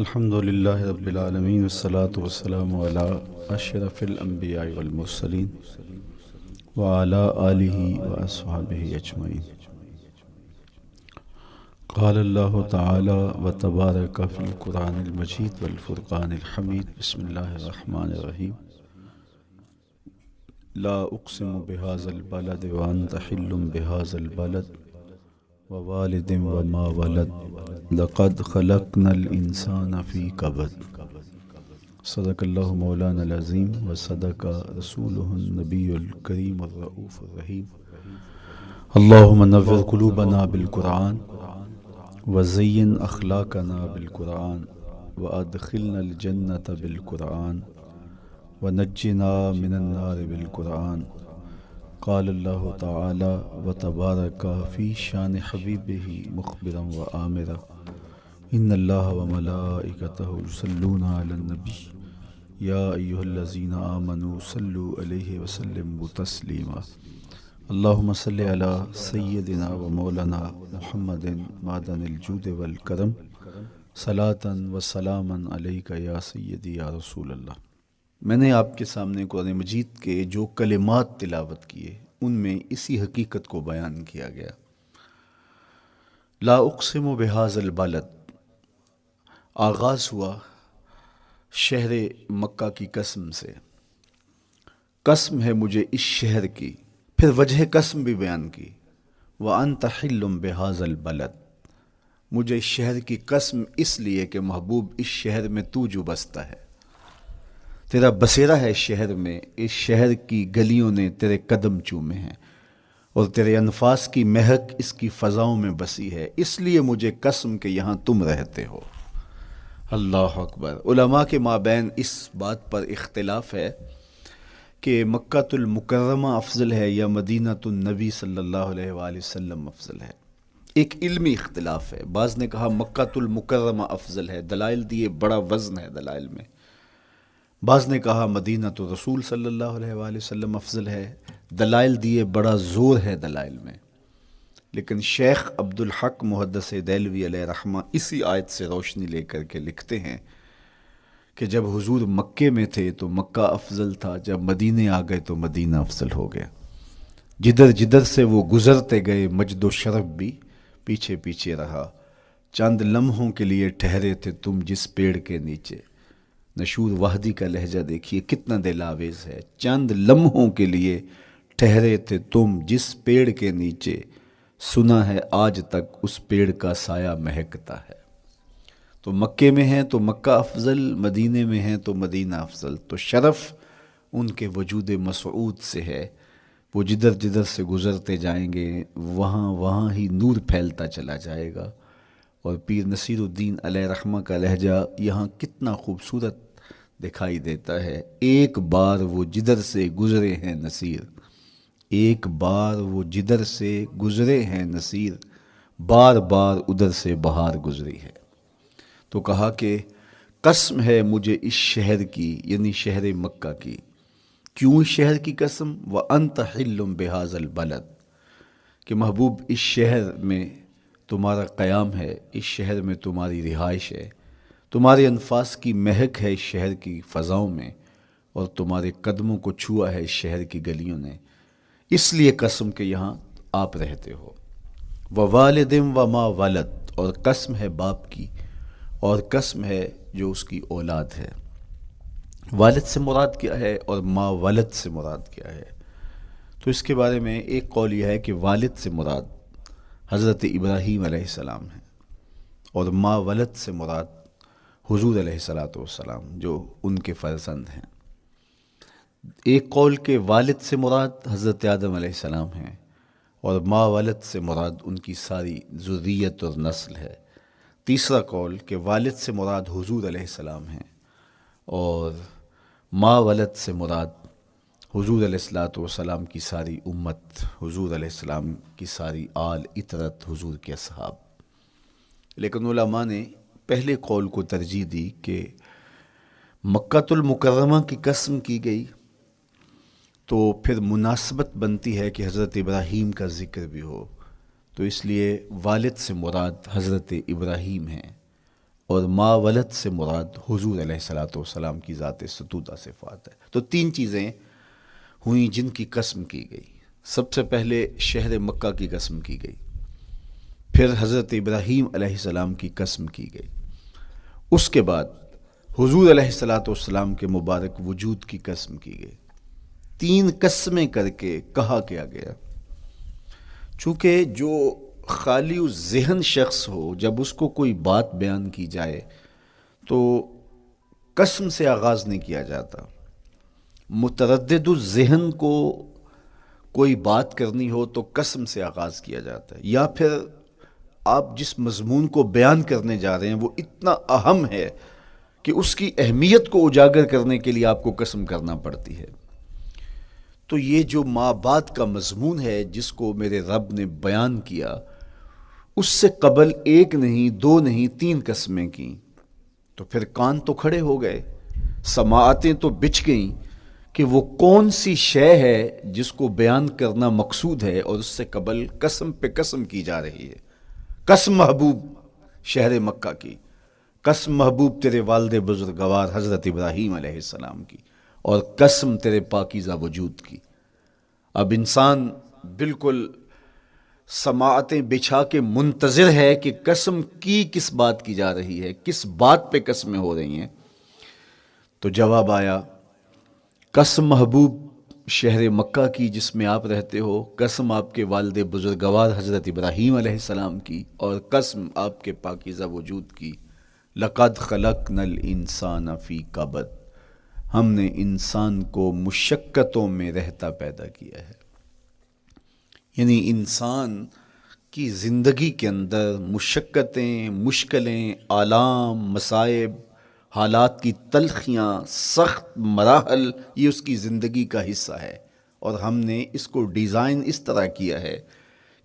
الحمد لله رب العالمين والصلاة والسلام على أشرف الأنبياء والمرسلين وعلى آله وأصحابه أجمعين. قال الله تعالى وتبارك في القرآن المجيد والفرقان الحميد. بسم الله الرحمن الرحيم. لا أقسم بهذا البلد وأنت حل بهذا البلد ووالد وما ولد لقد خلقنا الإنسان في كبد. صدق الله مولانا العظيم وصدق رسوله النبي الكريم الرؤوف الرحيم. اللهم نور قلوبنا بالقرآن وزين أخلاقنا بالقرآن وأدخلنا الجنة بالقرآن ونجنا من النار بالقرآن. قال الله تعالى وتبارك في شان حبيبه مخبرا وآمرا إن الله وملائكته يصلون على النبي يا أيها الذين آمنوا صلوا عليه وسلموا تسليما. اللهم صل على سيدنا ومولانا محمد معدن الجود والکرم صلاة وسلاما علیک یا سیدی یا رسول اللہ. میں نے آپ کے سامنے قرآن مجید کے جو کلمات تلاوت کیے ان میں اسی حقیقت کو بیان کیا گیا. لا اقسم بہذا البلد، آغاز ہوا شہر مکہ کی قسم سے. قسم ہے مجھے اس شہر کی، پھر وجہ قسم بھی بیان کی. وَأَنْتَ حِلٌّ بِهَذَا الْبَلَدِ، مجھے اس شہر کی قسم اس لیے کہ محبوب اس شہر میں تو جو بستا ہے، تیرا بسیرا ہے اس شہر میں، اس شہر کی گلیوں نے تیرے قدم چومے ہیں اور تیرے انفاس کی مہک اس کی فضاؤں میں بسی ہے، اس لیے مجھے قسم کہ یہاں تم رہتے ہو. اللہ اکبر. علماء کے مابین اس بات پر اختلاف ہے کہ مکہ المکرمہ افضل ہے یا مدینہ النبی صلی اللہ علیہ وآلہ وسلم افضل ہے. ایک علمی اختلاف ہے. بعض نے کہا مکہ المکرمہ افضل ہے، دلائل دیے، بڑا وزن ہے دلائل میں. بعض نے کہا مدینہ رسول صلی اللہ علیہ وآلہ وسلم افضل ہے، دلائل دیے، بڑا زور ہے دلائل میں. لیکن شیخ عبدالحق محدث دہلوی علیہ رحمہ اسی آیت سے روشنی لے کر کے لکھتے ہیں کہ جب حضور مکے میں تھے تو مکہ افضل تھا، جب مدینے آ گئے تو مدینہ افضل ہو گیا. جدھر جدھر سے وہ گزرتے گئے مجد و شرف بھی پیچھے پیچھے رہا. چند لمحوں کے لیے ٹھہرے تھے تم جس پیڑ کے نیچے. نشور وحدی کا لہجہ دیکھیے کتنا دل آویز ہے. چند لمحوں کے لیے ٹھہرے تھے تم جس پیڑ کے نیچے، سنا ہے آج تک اس پیڑ کا سایہ مہکتا ہے. تو مکے میں ہیں تو مکہ افضل، مدینے میں ہیں تو مدینہ افضل. تو شرف ان کے وجود مسعود سے ہے. وہ جدھر جدھر سے گزرتے جائیں گے وہاں وہاں ہی نور پھیلتا چلا جائے گا. اور پیر نصیر الدین علیہ رحمہ کا لہجہ یہاں کتنا خوبصورت دکھائی دیتا ہے. ایک بار وہ جدھر سے گزرے ہیں نصیر، ایک بار وہ جدھر سے گزرے ہیں نصیر، بار بار ادھر سے بہار گزری ہے. تو کہا کہ قسم ہے مجھے اس شہر کی، یعنی شہر مکہ کی. کیوں شہر کی قسم؟ وَأَنْتَ حِلٌّ بِهَذَا الْبَلَدِ، کہ محبوب اس شہر میں تمہارا قیام ہے، اس شہر میں تمہاری رہائش ہے، تمہارے انفاس کی مہک ہے اس شہر کی فضاؤں میں، اور تمہارے قدموں کو چھوا ہے اس شہر کی گلیوں نے، اس لیے قسم کہ یہاں آپ رہتے ہو. وَوَالِدٍ وَمَا وَلَدَ، اور قسم ہے باپ کی، اور قسم ہے جو اس کی اولاد ہے. والد سے مراد کیا ہے اور ما ولد سے مراد کیا ہے؟ تو اس کے بارے میں ایک قول یہ ہے کہ والد سے مراد حضرت ابراہیم علیہ السلام ہے، اور ما ولد سے مراد حضور علیہ السلام جو ان کے فرزند ہیں. ایک قول کے والد سے مراد حضرت آدم علیہ السلام ہیں، اور ما ولد سے مراد ان کی ساری ذریت اور نسل ہے. تیسرا قول کہ والد سے مراد حضور علیہ السلام ہیں، اور ما ولد سے مراد حضور علیہ السلام کی ساری امت، حضور علیہ السلام کی ساری آل اطرت، حضور کے اصحاب. لیکن علماء نے پہلے قول کو ترجیح دی کہ مکہ المکرمہ کی قسم کی گئی تو پھر مناسبت بنتی ہے کہ حضرت ابراہیم کا ذکر بھی ہو، تو اس لیے والد سے مراد حضرت ابراہیم ہیں، اور ما ولد سے مراد حضور علیہ الصلوۃ والسلام کی ذات ستودہ صفات ہے۔ تو تین چیزیں ہوئیں جن کی قسم کی گئی۔ سب سے پہلے شہر مکہ کی قسم کی گئی، پھر حضرت ابراہیم علیہ السلام کی قسم کی گئی، اس کے بعد حضور علیہ الصلوۃ والسلام کے مبارک وجود کی قسم کی گئی۔ تین قسمیں کر کے کہا کیا گیا، چونکہ جو خالی ذہن شخص ہو، جب اس کو کوئی بات بیان کی جائے تو قسم سے آغاز نہیں کیا جاتا۔ متردد الذہن کو کوئی بات کرنی ہو تو قسم سے آغاز کیا جاتا ہے، یا پھر آپ جس مضمون کو بیان کرنے جا رہے ہیں وہ اتنا اہم ہے کہ اس کی اہمیت کو اجاگر کرنے کے لیے آپ کو قسم کرنا پڑتی ہے۔ تو یہ جو ما بعد کا مضمون ہے جس کو میرے رب نے بیان کیا، اس سے قبل ایک نہیں، دو نہیں، تین قسمیں کیں، تو پھر کان تو کھڑے ہو گئے، سماعتیں تو بچھ گئیں کہ وہ کون سی شے ہے جس کو بیان کرنا مقصود ہے، اور اس سے قبل قسم پہ قسم کی جا رہی ہے۔ قسم محبوب شہر مکہ کی، قسم محبوب تیرے والد بزرگوار حضرت ابراہیم علیہ السلام کی، اور قسم تیرے پاکیزہ وجود کی۔ اب انسان بالکل سماعتیں بچھا کے منتظر ہے کہ قسم کی کس بات کی جا رہی ہے، کس بات پہ قسمیں ہو رہی ہیں۔ تو جواب آیا، قسم محبوب شہر مکہ کی جس میں آپ رہتے ہو، قسم آپ کے والد بزرگوار حضرت ابراہیم علیہ السلام کی، اور قسم آپ کے پاکیزہ وجود کی۔ لقد خلقنا الانسان فی کبد، ہم نے انسان کو مشقتوں میں رہتا پیدا کیا ہے۔ یعنی انسان کی زندگی کے اندر مشقتیں، مشکلیں، آلام، مصائب، حالات کی تلخیاں، سخت مراحل، یہ اس کی زندگی کا حصہ ہے، اور ہم نے اس کو ڈیزائن اس طرح کیا ہے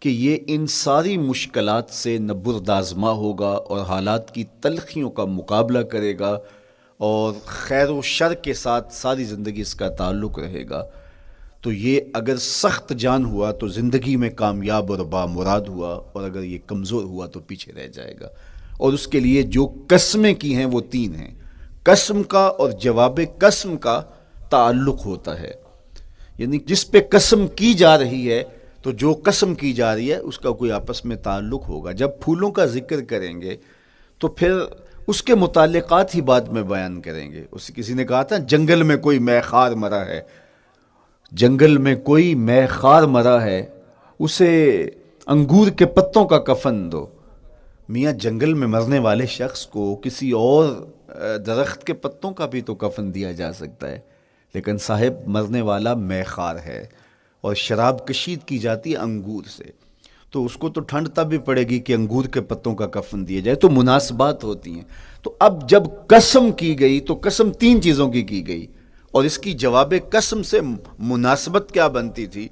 کہ یہ ان ساری مشکلات سے نہ بردآزما ہوگا اور حالات کی تلخیوں کا مقابلہ کرے گا، اور خیر و شر کے ساتھ ساری زندگی اس کا تعلق رہے گا۔ تو یہ اگر سخت جان ہوا تو زندگی میں کامیاب اور بامراد ہوا، اور اگر یہ کمزور ہوا تو پیچھے رہ جائے گا۔ اور اس کے لیے جو قسمیں کی ہیں وہ تین ہیں۔ قسم کا اور جواب قسم کا تعلق ہوتا ہے، یعنی جس پہ قسم کی جا رہی ہے تو جو قسم کی جا رہی ہے اس کا کوئی آپس میں تعلق ہوگا۔ جب پھولوں کا ذکر کریں گے تو پھر اس کے متعلقات ہی بعد میں بیان کریں گے۔ اس کسی نے کہا تھا جنگل میں کوئی مے خار مرا ہے، جنگل میں کوئی مے خار مرا ہے، اسے انگور کے پتوں کا کفن دو۔ میاں جنگل میں مرنے والے شخص کو کسی اور درخت کے پتوں کا بھی تو کفن دیا جا سکتا ہے، لیکن صاحب مرنے والا مے خار ہے، اور شراب کشید کی جاتی ہے انگور سے، تو اس کو تو ٹھنڈ تب بھی پڑے گی کہ انگور کے پتوں کا کفن دیا جائے۔ تو مناسبات ہوتی ہیں۔ تو اب جب قسم کی گئی تو قسم تین چیزوں کی گئی، اور اس کی جواب قسم سے مناسبت کیا بنتی تھی؟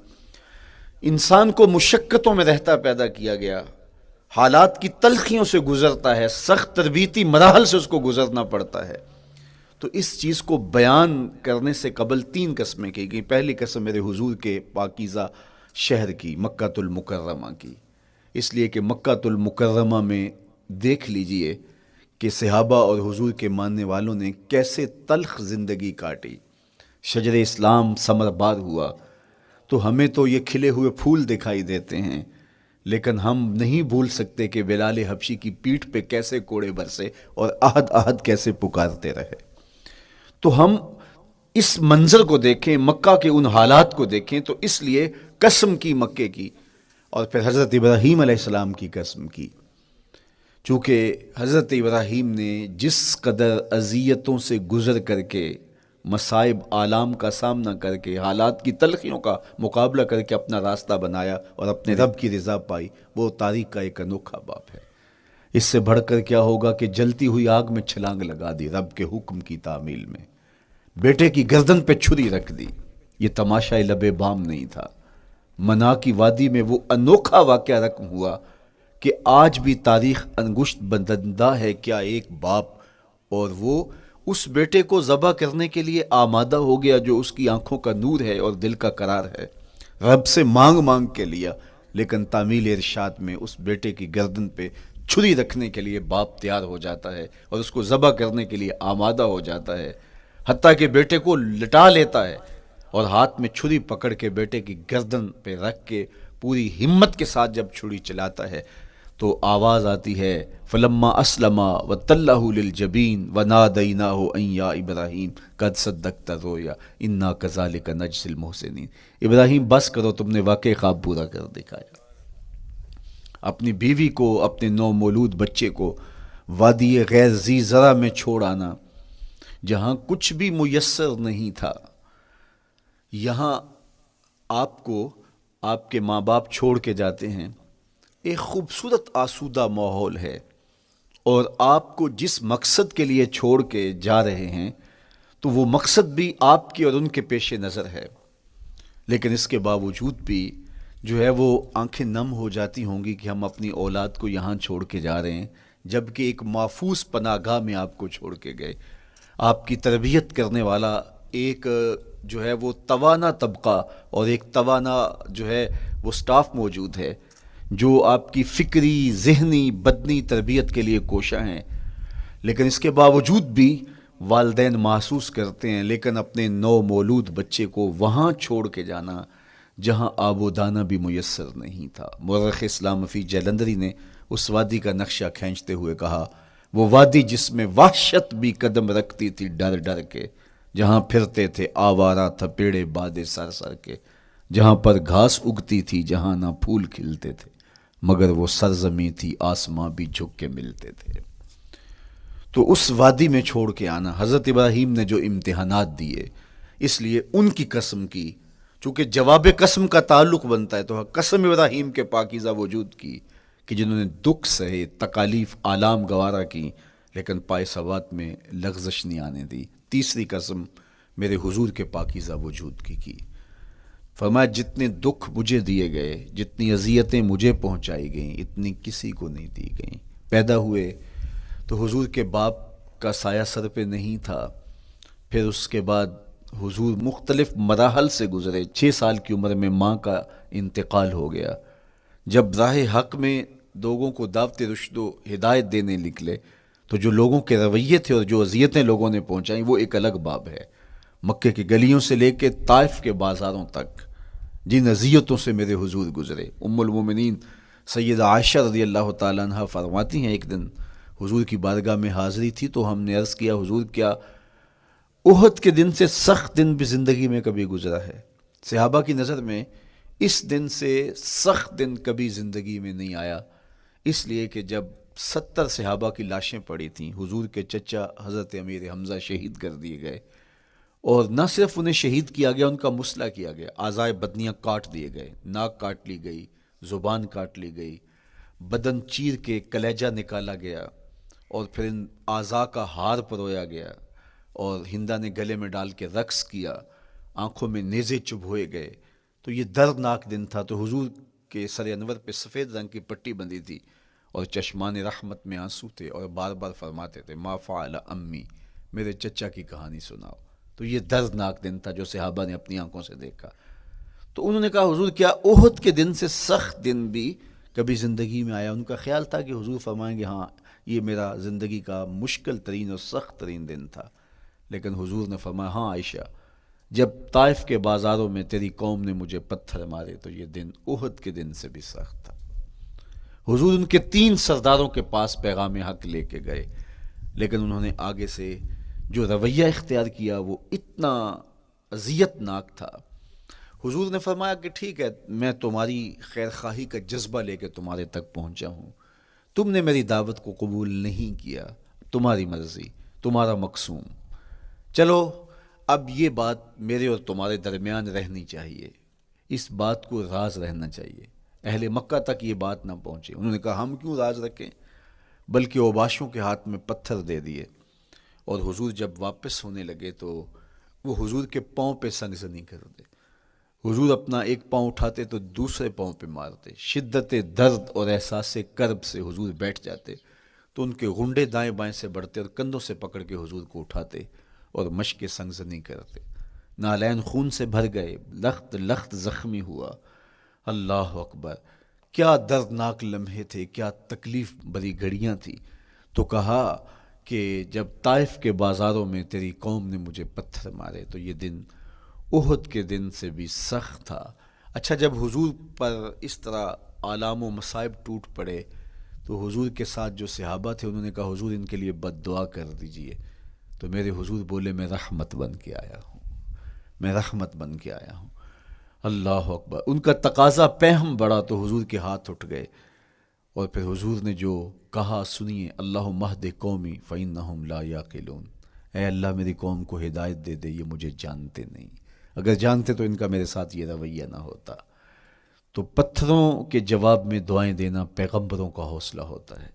انسان کو مشقتوں میں رہتا پیدا کیا گیا، حالات کی تلخیوں سے گزرتا ہے، سخت تربیتی مراحل سے اس کو گزرنا پڑتا ہے۔ تو اس چیز کو بیان کرنے سے قبل تین قسمیں کی گئی۔ پہلی قسم میرے حضور کے پاکیزہ شہر کی، مکہ المکرمہ کی، اس لیے کہ مکہ المکرمہ میں دیکھ لیجئے کہ صحابہ اور حضور کے ماننے والوں نے کیسے تلخ زندگی کاٹی۔ شجر اسلام ثمر بار ہوا تو ہمیں تو یہ کھلے ہوئے پھول دکھائی دیتے ہیں، لیکن ہم نہیں بھول سکتے کہ بلال حبشی کی پیٹھ پہ کیسے کوڑے برسے اور احد احد کیسے پکارتے رہے۔ تو ہم اس منظر کو دیکھیں، مکہ کے ان حالات کو دیکھیں، تو اس لیے قسم کی مکے کی، اور پھر حضرت ابراہیم علیہ السلام کی قسم کی، چونکہ حضرت ابراہیم نے جس قدر اذیتوں سے گزر کر کے، مصائب آلام کا سامنا کر کے، حالات کی تلخیوں کا مقابلہ کر کے اپنا راستہ بنایا اور اپنے رب کی رضا پائی، وہ تاریخ کا ایک انوکھا باپ ہے۔ اس سے بڑھ کر کیا ہوگا کہ جلتی ہوئی آگ میں چھلانگ لگا دی رب کے حکم کی تعمیل میں، بیٹے کی گردن پہ چھری رکھ دی۔ یہ تماشا لب بام نہیں تھا، منا کی وادی میں وہ انوکھا واقعہ رقم ہوا کہ آج بھی تاریخ انگشت بدندہ ہے کیا ایک باپ، اور وہ اس بیٹے کو ذبح کرنے کے لیے آمادہ ہو گیا جو اس کی آنکھوں کا نور ہے اور دل کا قرار ہے، رب سے مانگ کے لیا، لیکن تعمیل ارشاد میں اس بیٹے کی گردن پہ چھری رکھنے کے لیے باپ تیار ہو جاتا ہے اور اس کو ذبح کرنے کے لیے آمادہ ہو جاتا ہے، حتیٰ کہ بیٹے کو لٹا لیتا ہے اور ہاتھ میں چھری پکڑ کے بیٹے کی گردن پہ رکھ کے پوری ہمت کے ساتھ جب چھری چلاتا ہے تو آواز آتی ہے فلما اسلما وتلہ للجبین ونادیناہ ان یا ابراہیم قد صدقت الرؤیا انا کذالک نجزی المحسنین۔ ابراہیم بس کرو، تم نے واقعی خواب پورا کر دکھایا۔ اپنی بیوی کو، اپنے نو مولود بچے کو وادی غیر ذی زرع میں چھوڑ آنا، جہاں کچھ بھی میسر نہیں تھا، یہاں آپ کو آپ کے ماں باپ چھوڑ کے جاتے ہیں، ایک خوبصورت آسودہ ماحول ہے، اور آپ کو جس مقصد کے لیے چھوڑ کے جا رہے ہیں تو وہ مقصد بھی آپ کی اور ان کے پیش نظر ہے، لیکن اس کے باوجود بھی جو ہے وہ آنکھیں نم ہو جاتی ہوں گی کہ ہم اپنی اولاد کو یہاں چھوڑ کے جا رہے ہیں، جبکہ ایک محفوظ پناہ گاہ میں آپ کو چھوڑ کے گئے۔ آپ کی تربیت کرنے والا ایک جو ہے وہ توانا طبقہ اور ایک توانا جو ہے وہ سٹاف موجود ہے جو آپ کی فکری، ذہنی، بدنی تربیت کے لیے کوشاں ہیں، لیکن اس کے باوجود بھی والدین محسوس کرتے ہیں لیکن اپنے نو مولود بچے کو وہاں چھوڑ کے جانا جہاں آب و دانہ بھی میسر نہیں تھا۔ مورخ اسلام حفیظ جلندری نے اس وادی کا نقشہ کھینچتے ہوئے کہا، وہ وادی جس میں وحشت بھی قدم رکھتی تھی ڈر ڈر کے، جہاں پھرتے تھے آوارہ تھپیڑے بادے سر سر کے، جہاں پر گھاس اگتی تھی، جہاں نہ پھول کھلتے تھے، مگر وہ سرزمیں تھی آسماں بھی جھک کے ملتے تھے۔ تو اس وادی میں چھوڑ کے آنا، حضرت ابراہیم نے جو امتحانات دیے، اس لیے ان کی قسم کی، چونکہ جواب قسم کا تعلق بنتا ہے تو قسم ابراہیم کے پاکیزہ وجود کی کہ جنہوں نے دکھ سہے، تکالیف آلام گوارا کی، لیکن پائے ثبات میں لغزش نہیں آنے دی۔ تیسری قسم میرے حضور کے پاکیزہ وجود کی فرمایا جتنے دکھ مجھے دیے گئے، جتنی اذیتیں مجھے پہنچائی گئیں، اتنی کسی کو نہیں دی گئیں۔ پیدا ہوئے تو حضور کے باپ کا سایہ سر پہ نہیں تھا، پھر اس کے بعد حضور مختلف مراحل سے گزرے۔ 6 سال کی عمر میں ماں کا انتقال ہو گیا۔ جب راہ حق میں لوگوں کو دعوت رشد و ہدایت دینے نکلے تو جو لوگوں کے رویے تھے اور جو اذیتیں لوگوں نے پہنچائیں وہ ایک الگ باب ہے۔ مکے کی گلیوں سے لے کے طائف کے بازاروں تک جن اذیتوں سے میرے حضور گزرے، ام المومنین سیدہ عائشہ رضی اللہ تعالیٰ عنہ فرماتی ہیں ایک دن حضور کی بارگاہ میں حاضری تھی تو ہم نے عرض کیا حضور کیا احد کے دن سے سخت دن بھی زندگی میں کبھی گزرا ہے؟ صحابہ کی نظر میں اس دن سے سخت دن کبھی زندگی میں نہیں آیا، اس لیے کہ جب 70 صحابہ کی لاشیں پڑی تھیں، حضور کے چچا حضرت امیر حمزہ شہید کر دیے گئے، اور نہ صرف انہیں شہید کیا گیا، ان کا مسئلہ کیا گیا، اعضائے بدنیاں کاٹ دیے گئے، ناک کاٹ لی گئی، زبان کاٹ لی گئی، بدن چیر کے کلیجہ نکالا گیا، اور پھر ان اعضاء کا ہار پرویا گیا، اور ہندا نے گلے میں ڈال کے رقص کیا، آنکھوں میں نیزے چبھوئے گئے۔ تو یہ دردناک دن تھا۔ تو حضور کے سر انور پہ سفید رنگ کی پٹی بندھی تھی اور چشمان رحمت میں آنسو تھے، اور بار بار فرماتے تھے ما فعل امی، میرے چچا کی کہانی سناؤ۔ تو یہ دردناک دن تھا جو صحابہ نے اپنی آنکھوں سے دیکھا۔ تو انہوں نے کہا حضور کیا احد کے دن سے سخت دن بھی کبھی زندگی میں آیا؟ ان کا خیال تھا کہ حضور فرمائیں گے ہاں یہ میرا زندگی کا مشکل ترین اور سخت ترین دن تھا، لیکن حضور نے فرمایا ہاں عائشہ، جب طائف کے بازاروں میں تیری قوم نے مجھے پتھر مارے تو یہ دن احد کے دن سے بھی سخت تھا۔ حضور ان کے 3 سرداروں کے پاس پیغام حق لے کے گئے، لیکن انہوں نے آگے سے جو رویہ اختیار کیا وہ اتنا اذیت ناک تھا۔ حضور نے فرمایا کہ ٹھیک ہے، میں تمہاری خیر خواہی کا جذبہ لے کے تمہارے تک پہنچا ہوں، تم نے میری دعوت کو قبول نہیں کیا، تمہاری مرضی، تمہارا مقسوم، چلو اب یہ بات میرے اور تمہارے درمیان رہنی چاہیے، اس بات کو راز رہنا چاہیے، اہل مکہ تک یہ بات نہ پہنچے۔ انہوں نے کہا ہم کیوں راز رکھیں، بلکہ اوباشوں کے ہاتھ میں پتھر دے دیے، اور حضور جب واپس ہونے لگے تو وہ حضور کے پاؤں پہ سنگسنی کرتے، حضور اپنا ایک پاؤں اٹھاتے تو دوسرے پاؤں پہ مارتے، شدت درد اور احساس کرب سے حضور بیٹھ جاتے تو ان کے غنڈے دائیں بائیں سے بڑھتے اور کندھوں سے پکڑ کے حضور کو اٹھاتے اور مشق سنگزنی کرتے۔ نالین خون سے بھر گئے، لخت لخت زخمی ہوا۔ اللہ اکبر! کیا دردناک لمحے تھے، کیا تکلیف بھری گھڑیاں تھیں. تو کہا کہ جب طائف کے بازاروں میں تیری قوم نے مجھے پتھر مارے تو یہ دن احد کے دن سے بھی سخت تھا. اچھا، جب حضور پر اس طرح آلام و مصائب ٹوٹ پڑے تو حضور کے ساتھ جو صحابہ تھے انہوں نے کہا حضور ان کے لیے بد دعا کر دیجئے. تو میرے حضور بولے میں رحمت بن کے آیا ہوں، میں رحمت بن کے آیا ہوں. اللہ اکبر. ان کا تقاضا پہم بڑا تو حضور کے ہاتھ اٹھ گئے، اور پھر حضور نے جو کہا سنیے، اللہم اہد قومی فإنہم لا یعقلون. اے اللہ میری قوم کو ہدایت دے دے، یہ مجھے جانتے نہیں، اگر جانتے تو ان کا میرے ساتھ یہ رویہ نہ ہوتا. تو پتھروں کے جواب میں دعائیں دینا پیغمبروں کا حوصلہ ہوتا ہے.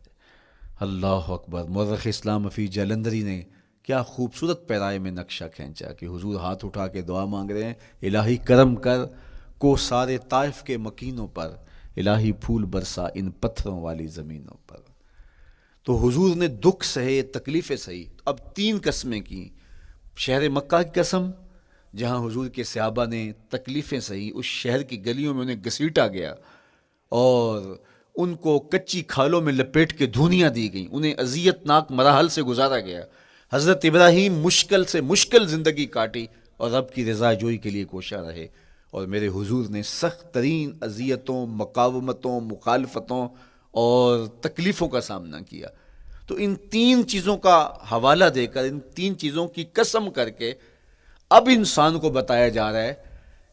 اللہ اکبر. مورخ اسلام فی جلندری نے کیا خوبصورت پیرائے میں نقشہ کھینچا کہ حضور ہاتھ اٹھا کے دعا مانگ رہے ہیں، الہی کرم کر کو سارے طائف کے مکینوں پر، الہی پھول برسا ان پتھروں والی زمینوں پر. تو حضور نے دکھ سہے، تکلیفیں سہی. اب 3 قسمیں کی. شہر مکہ کی قسم جہاں حضور کے صحابہ نے تکلیفیں سہی، اس شہر کی گلیوں میں انہیں گھسیٹا گیا اور ان کو کچی کھالوں میں لپیٹ کے دھونیاں دی گئیں، انہیں اذیت ناک مراحل سے گزارا گیا. حضرت ابراہیم مشکل سے مشکل زندگی کاٹی اور رب کی رضا جوئی کے لیے کوشاں رہے، اور میرے حضور نے سخت ترین اذیتوں، مقاومتوں، مخالفتوں اور تکلیفوں کا سامنا کیا. تو ان 3 چیزوں کا حوالہ دے کر، ان 3 چیزوں کی قسم کر کے اب انسان کو بتایا جا رہا ہے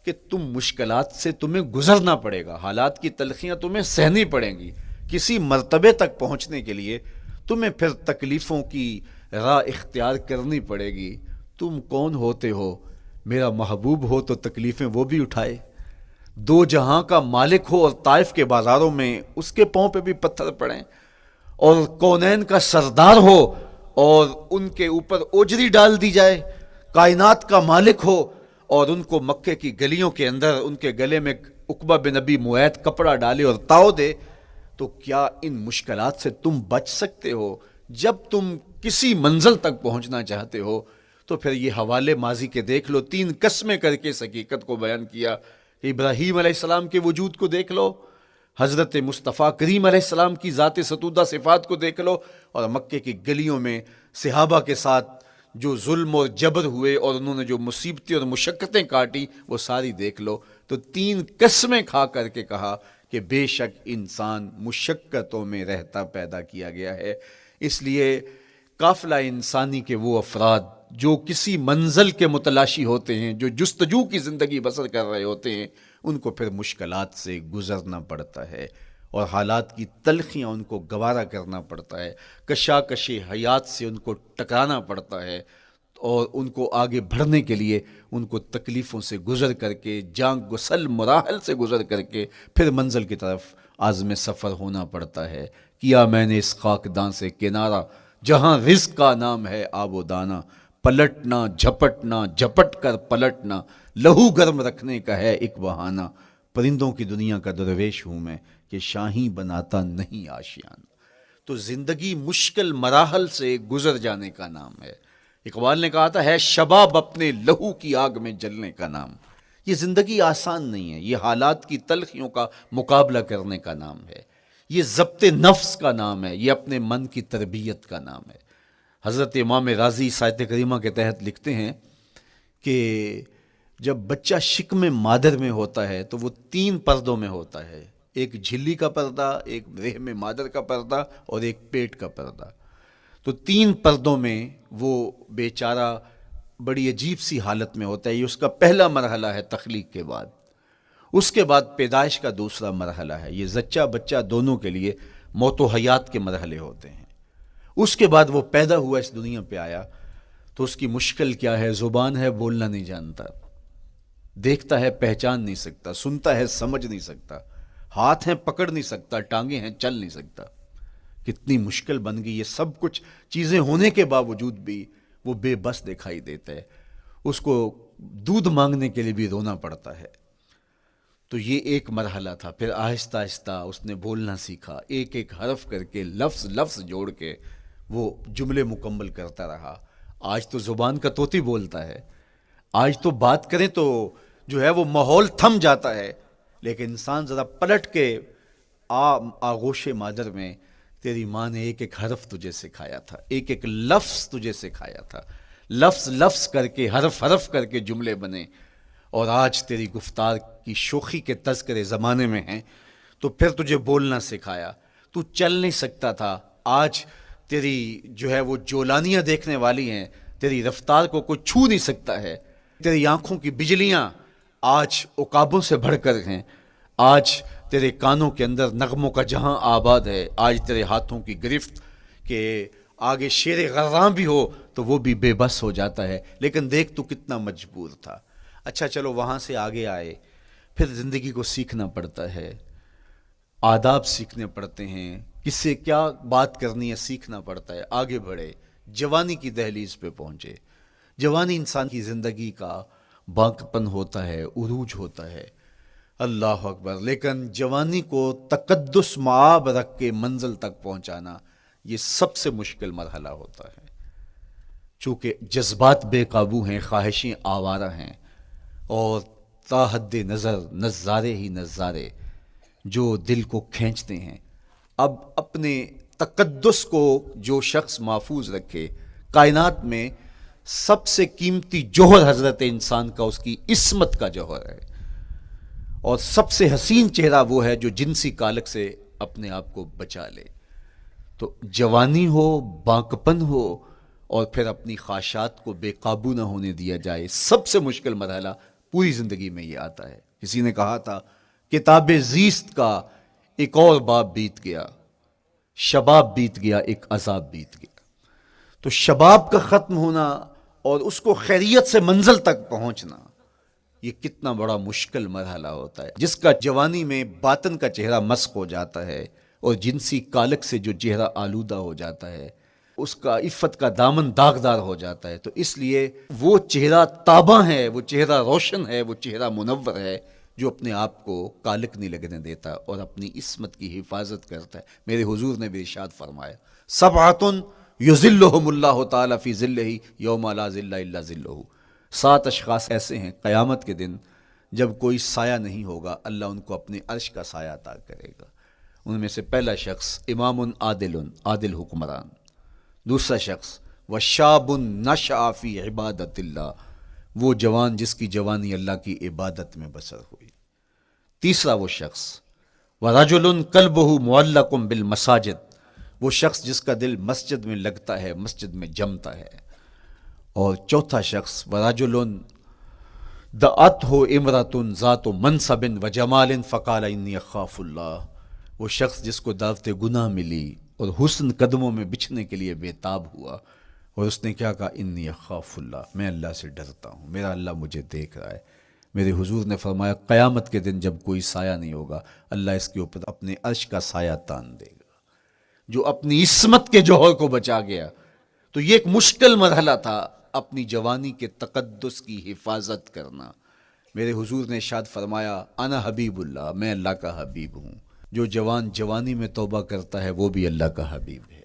کہ تم مشکلات سے تمہیں گزرنا پڑے گا، حالات کی تلخیاں تمہیں سہنی پڑیں گی. کسی مرتبے تک پہنچنے کے لیے تمہیں پھر تکلیفوں کی راہ اختیار کرنی پڑے گی. تم کون ہوتے ہو؟ میرا محبوب ہو تو تکلیفیں وہ بھی اٹھائے، 2 جہاں کا مالک ہو اور طائف کے بازاروں میں اس کے پاؤں پہ بھی پتھر پڑیں، اور کونین کا سردار ہو اور ان کے اوپر اوجری ڈال دی جائے، کائنات کا مالک ہو اور ان کو مکے کی گلیوں کے اندر ان کے گلے میں عقبہ بن ابی معیط کپڑا ڈالے اور تاؤ دے. تو کیا ان مشکلات سے تم بچ سکتے ہو؟ جب تم کسی منزل تک پہنچنا چاہتے ہو تو پھر یہ حوالے ماضی کے دیکھ لو. 3 قسمیں کر کے اس حقیقت کو بیان کیا کہ ابراہیم علیہ السلام کے وجود کو دیکھ لو، حضرت مصطفیٰ کریم علیہ السلام کی ذات ستودہ صفات کو دیکھ لو، اور مکے کی گلیوں میں صحابہ کے ساتھ جو ظلم اور جبر ہوئے اور انہوں نے جو مصیبتیں اور مشقتیں کاٹی وہ ساری دیکھ لو. تو 3 قسمیں کھا کر کے کہا کہ بے شک انسان مشقتوں میں رہتا پیدا کیا گیا ہے. اس لیے قافلہ انسانی کے وہ افراد جو کسی منزل کے متلاشی ہوتے ہیں، جو جستجو کی زندگی بسر کر رہے ہوتے ہیں، ان کو پھر مشکلات سے گزرنا پڑتا ہے اور حالات کی تلخیاں ان کو گوارا کرنا پڑتا ہے، کشاکش حیات سے ان کو ٹکرانا پڑتا ہے، اور ان کو آگے بڑھنے کے لیے ان کو تکلیفوں سے گزر کر کے، جان گسل مراحل سے گزر کر کے پھر منزل کی طرف عازم سفر ہونا پڑتا ہے. کیا میں نے اس خاکدان سے کنارہ جہاں رزق کا نام ہے آب و دانہ، پلٹنا جھپٹنا جھپٹ کر پلٹنا لہو گرم رکھنے کا ہے ایک بہانہ. پرندوں کی دنیا کا درویش ہوں میں کہ شاہی بناتا نہیں آشیانہ. تو زندگی مشکل مراحل سے گزر جانے کا نام ہے. اقبال نے کہا تھا ہے شباب اپنے لہو کی آگ میں جلنے کا نام. یہ زندگی آسان نہیں ہے، یہ حالات کی تلخیوں کا مقابلہ کرنے کا نام ہے، یہ ضبط نفس کا نام ہے، یہ اپنے من کی تربیت کا نام ہے. حضرت امام راضی سایت کریمہ کے تحت لکھتے ہیں کہ جب بچہ شکم مادر میں ہوتا ہے تو وہ 3 پردوں میں ہوتا ہے، ایک جھلی کا پردہ، ایک رحم مادر کا پردہ اور ایک پیٹ کا پردہ. تو 3 پردوں میں وہ بیچارہ بڑی عجیب سی حالت میں ہوتا ہے. یہ اس کا پہلا مرحلہ ہے تخلیق کے بعد. اس کے بعد پیدائش کا دوسرا مرحلہ ہے. یہ زچہ بچہ دونوں کے لیے موت و حیات کے مرحلے ہوتے ہیں. اس کے بعد وہ پیدا ہوا، اس دنیا پہ آیا تو اس کی مشکل کیا ہے؟ زبان ہے، بولنا نہیں جانتا، دیکھتا ہے پہچان نہیں سکتا، سنتا ہے سمجھ نہیں سکتا، ہاتھ ہیں پکڑ نہیں سکتا، ٹانگیں ہیں چل نہیں سکتا. کتنی مشکل بن گئی. یہ سب کچھ چیزیں ہونے کے باوجود بھی وہ بے بس دکھائی دیتا ہے. اس کو دودھ مانگنے کے لیے بھی رونا پڑتا ہے. تو یہ ایک مرحلہ تھا. پھر آہستہ آہستہ اس نے بولنا سیکھا، ایک ایک حرف کر کے لفظ جوڑ کے وہ جملے مکمل کرتا رہا. آج تو زبان کا طوطی بولتا ہے، آج تو بات کریں تو جو ہے وہ ماحول تھم جاتا ہے. لیکن انسان ذرا پلٹ کے آغوش مادر میں تیری ماں نے ایک ایک حرف تجھے سکھایا تھا، ایک ایک لفظ تجھے سکھایا تھا، لفظ لفظ کر کے، حرف حرف کر کے جملے بنے، اور آج تیری گفتار کی شوخی کے تذکرے زمانے میں ہیں، تو پھر تجھے بولنا سکھایا، تو چل نہیں سکتا تھا، آج تیری جو ہے وہ جولانیاں دیکھنے والی ہیں، تیری رفتار کو کوئی چھو نہیں سکتا ہے، تیری آنکھوں کی بجلیاں آج عقابوں سے بڑھ کر ہیں، آج تیرے کانوں کے اندر نغموں کا جہاں آباد ہے، آج تیرے ہاتھوں کی گرفت کہ آگے شیر غراں بھی ہو تو وہ بھی بے بس ہو جاتا ہے، لیکن دیکھ تو کتنا مجبور تھا۔ اچھا چلو وہاں سے آگے آئے، پھر زندگی کو سیکھنا پڑتا ہے، آداب سیکھنے پڑتے ہیں، کس سے کیا بات کرنی ہے سیکھنا پڑتا ہے، آگے بڑھے، جوانی کی دہلیز پہ پہنچے۔ جوانی انسان کی زندگی کا باقپن ہوتا ہے، عروج ہوتا ہے، اللہ اکبر، لیکن جوانی کو تقدس معاب رکھ کے منزل تک پہنچانا یہ سب سے مشکل مرحلہ ہوتا ہے، چونکہ جذبات بے قابو ہیں، خواہشیں آوارہ ہیں، اور تا حد نظر نظارے ہی نظارے جو دل کو کھینچتے ہیں۔ اب اپنے تقدس کو جو شخص محفوظ رکھے، کائنات میں سب سے قیمتی جوہر حضرت انسان کا اس کی عصمت کا جوہر ہے، اور سب سے حسین چہرہ وہ ہے جو جنسی کالک سے اپنے آپ کو بچا لے۔ تو جوانی ہو، باقپن ہو، اور پھر اپنی خواہشات کو بے قابو نہ ہونے دیا جائے، سب سے مشکل مرحلہ پوری زندگی میں یہ آتا ہے۔ کسی نے کہا تھا کتاب زیست کا ایک اور باب بیت گیا، شباب بیت گیا، ایک عذاب بیت گیا۔ تو شباب کا ختم ہونا اور اس کو خیریت سے منزل تک پہنچنا، یہ کتنا بڑا مشکل مرحلہ ہوتا ہے، جس کا جوانی میں باطن کا چہرہ مسخ ہو جاتا ہے اور جنسی کالک سے جو چہرہ آلودہ ہو جاتا ہے، اس کا عفت کا دامن داغدار ہو جاتا ہے۔ تو اس لیے وہ چہرہ تاباں ہے، وہ چہرہ روشن ہے، وہ چہرہ منور ہے جو اپنے آپ کو کالک نہیں لگنے دیتا اور اپنی عصمت کی حفاظت کرتا ہے۔ میرے حضور نے بھی ارشاد فرمایا، سبعۃ یظلھم اللہ تعالی فی ظلہ یوم لا ظل الا ظلہ، 7 اشخاص ایسے ہیں قیامت کے دن جب کوئی سایہ نہیں ہوگا، اللہ ان کو اپنے عرش کا سایہ عطا کرے گا۔ ان میں سے پہلا شخص امام عادل حکمران، دوسرا شخص وشاب نشأ فی عبادت اللہ، وہ جوان جس کی جوانی اللہ کی عبادت میں بسر ہوئی، تیسرا وہ شخص ورجل قلبہ معلق بالمساجد، وہ شخص جس کا دل مسجد میں لگتا ہے، مسجد میں جمتا ہے، اور چوتھا شخص ورجل دعتہ امرأۃ ذات منصب وجمال فقال انی اخاف اللہ، وہ شخص جس کو دعوت گناہ ملی اور حسن قدموں میں بچھنے کے لیے بےتاب ہوا، اور اس نے کیا کہا، انی اخاف اللہ، میں اللہ سے ڈرتا ہوں، میرا اللہ مجھے دیکھ رہا ہے۔ میرے حضور نے فرمایا قیامت کے دن جب کوئی سایہ نہیں ہوگا، اللہ اس کے اوپر اپنے عرش کا سایہ تان دے گا، جو اپنی عصمت کے جوہر کو بچا گیا۔ تو یہ ایک مشکل مرحلہ تھا، اپنی جوانی کے تقدس کی حفاظت کرنا۔ میرے حضور نے ارشاد فرمایا انا حبیب اللہ، میں اللہ کا حبیب ہوں، جو جوان جوانی میں توبہ کرتا ہے وہ بھی اللہ کا حبیب ہے۔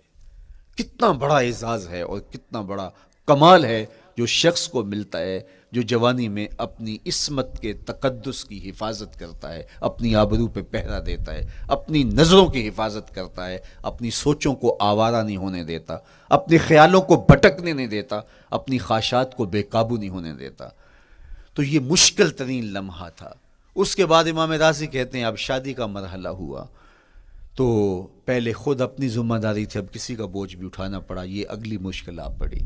کتنا بڑا اعزاز ہے اور کتنا بڑا کمال ہے جو شخص کو ملتا ہے جو جوانی میں اپنی عصمت کے تقدس کی حفاظت کرتا ہے، اپنی آبرو پہ پہرا دیتا ہے، اپنی نظروں کی حفاظت کرتا ہے، اپنی سوچوں کو آوارہ نہیں ہونے دیتا، اپنے خیالوں کو بھٹکنے نہیں دیتا، اپنی خواہشات کو بے قابو نہیں ہونے دیتا۔ تو یہ مشکل ترین لمحہ تھا۔ اس کے بعد امام راضی کہتے ہیں اب شادی کا مرحلہ ہوا، تو پہلے خود اپنی ذمہ داری تھی، اب کسی کا بوجھ بھی اٹھانا پڑا، یہ اگلی مشکل آ پڑی۔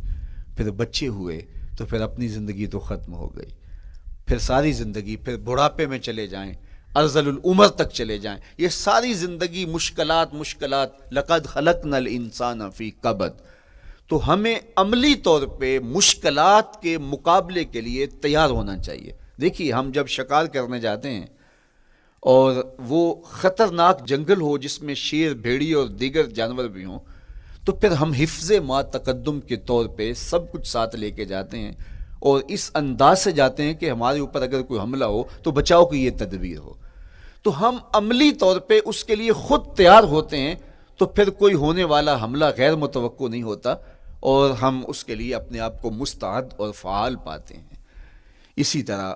پھر بچے ہوئے تو پھر اپنی زندگی تو ختم ہو گئی، پھر ساری زندگی، پھر بڑھاپے میں چلے جائیں، ارذل العمر تک چلے جائیں، یہ ساری زندگی مشکلات لقد خلقنا الانسان فی کبد۔ تو ہمیں عملی طور پہ مشکلات کے مقابلے کے لیے تیار ہونا چاہیے۔ دیکھیے ہم جب شکار کرنے جاتے ہیں اور وہ خطرناک جنگل ہو جس میں شیر، بھیڑی اور دیگر جانور بھی ہوں، تو پھر ہم حفظ ما تقدم کے طور پہ سب کچھ ساتھ لے کے جاتے ہیں، اور اس انداز سے جاتے ہیں کہ ہمارے اوپر اگر کوئی حملہ ہو تو بچاؤ کی یہ تدبیر ہو۔ تو ہم عملی طور پہ اس کے لیے خود تیار ہوتے ہیں، تو پھر کوئی ہونے والا حملہ غیر متوقع نہیں ہوتا، اور ہم اس کے لیے اپنے آپ کو مستعد اور فعال پاتے ہیں۔ اسی طرح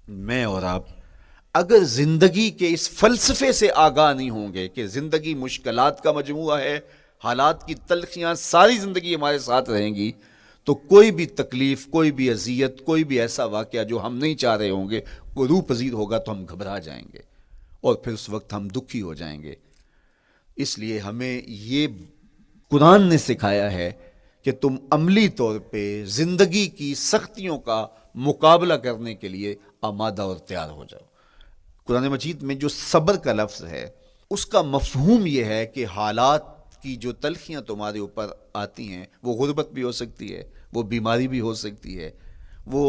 میں اور آپ اگر زندگی کے اس فلسفے سے آگاہ نہیں ہوں گے کہ زندگی مشکلات کا مجموعہ ہے، حالات کی تلخیاں ساری زندگی ہمارے ساتھ رہیں گی، تو کوئی بھی تکلیف، کوئی بھی اذیت، کوئی بھی ایسا واقعہ جو ہم نہیں چاہ رہے ہوں گے وہ روح پذیر ہوگا تو ہم گھبرا جائیں گے اور پھر اس وقت ہم دکھی ہو جائیں گے۔ اس لیے ہمیں یہ قرآن نے سکھایا ہے کہ تم عملی طور پہ زندگی کی سختیوں کا مقابلہ کرنے کے لیے آمادہ اور تیار ہو جاؤ۔ قرآن مجید میں جو صبر کا لفظ ہے اس کا مفہوم یہ ہے کہ حالات کی جو تلخیاں تمہارے اوپر آتی ہیں، وہ غربت بھی ہو سکتی ہے، وہ بیماری بھی ہو سکتی ہے، وہ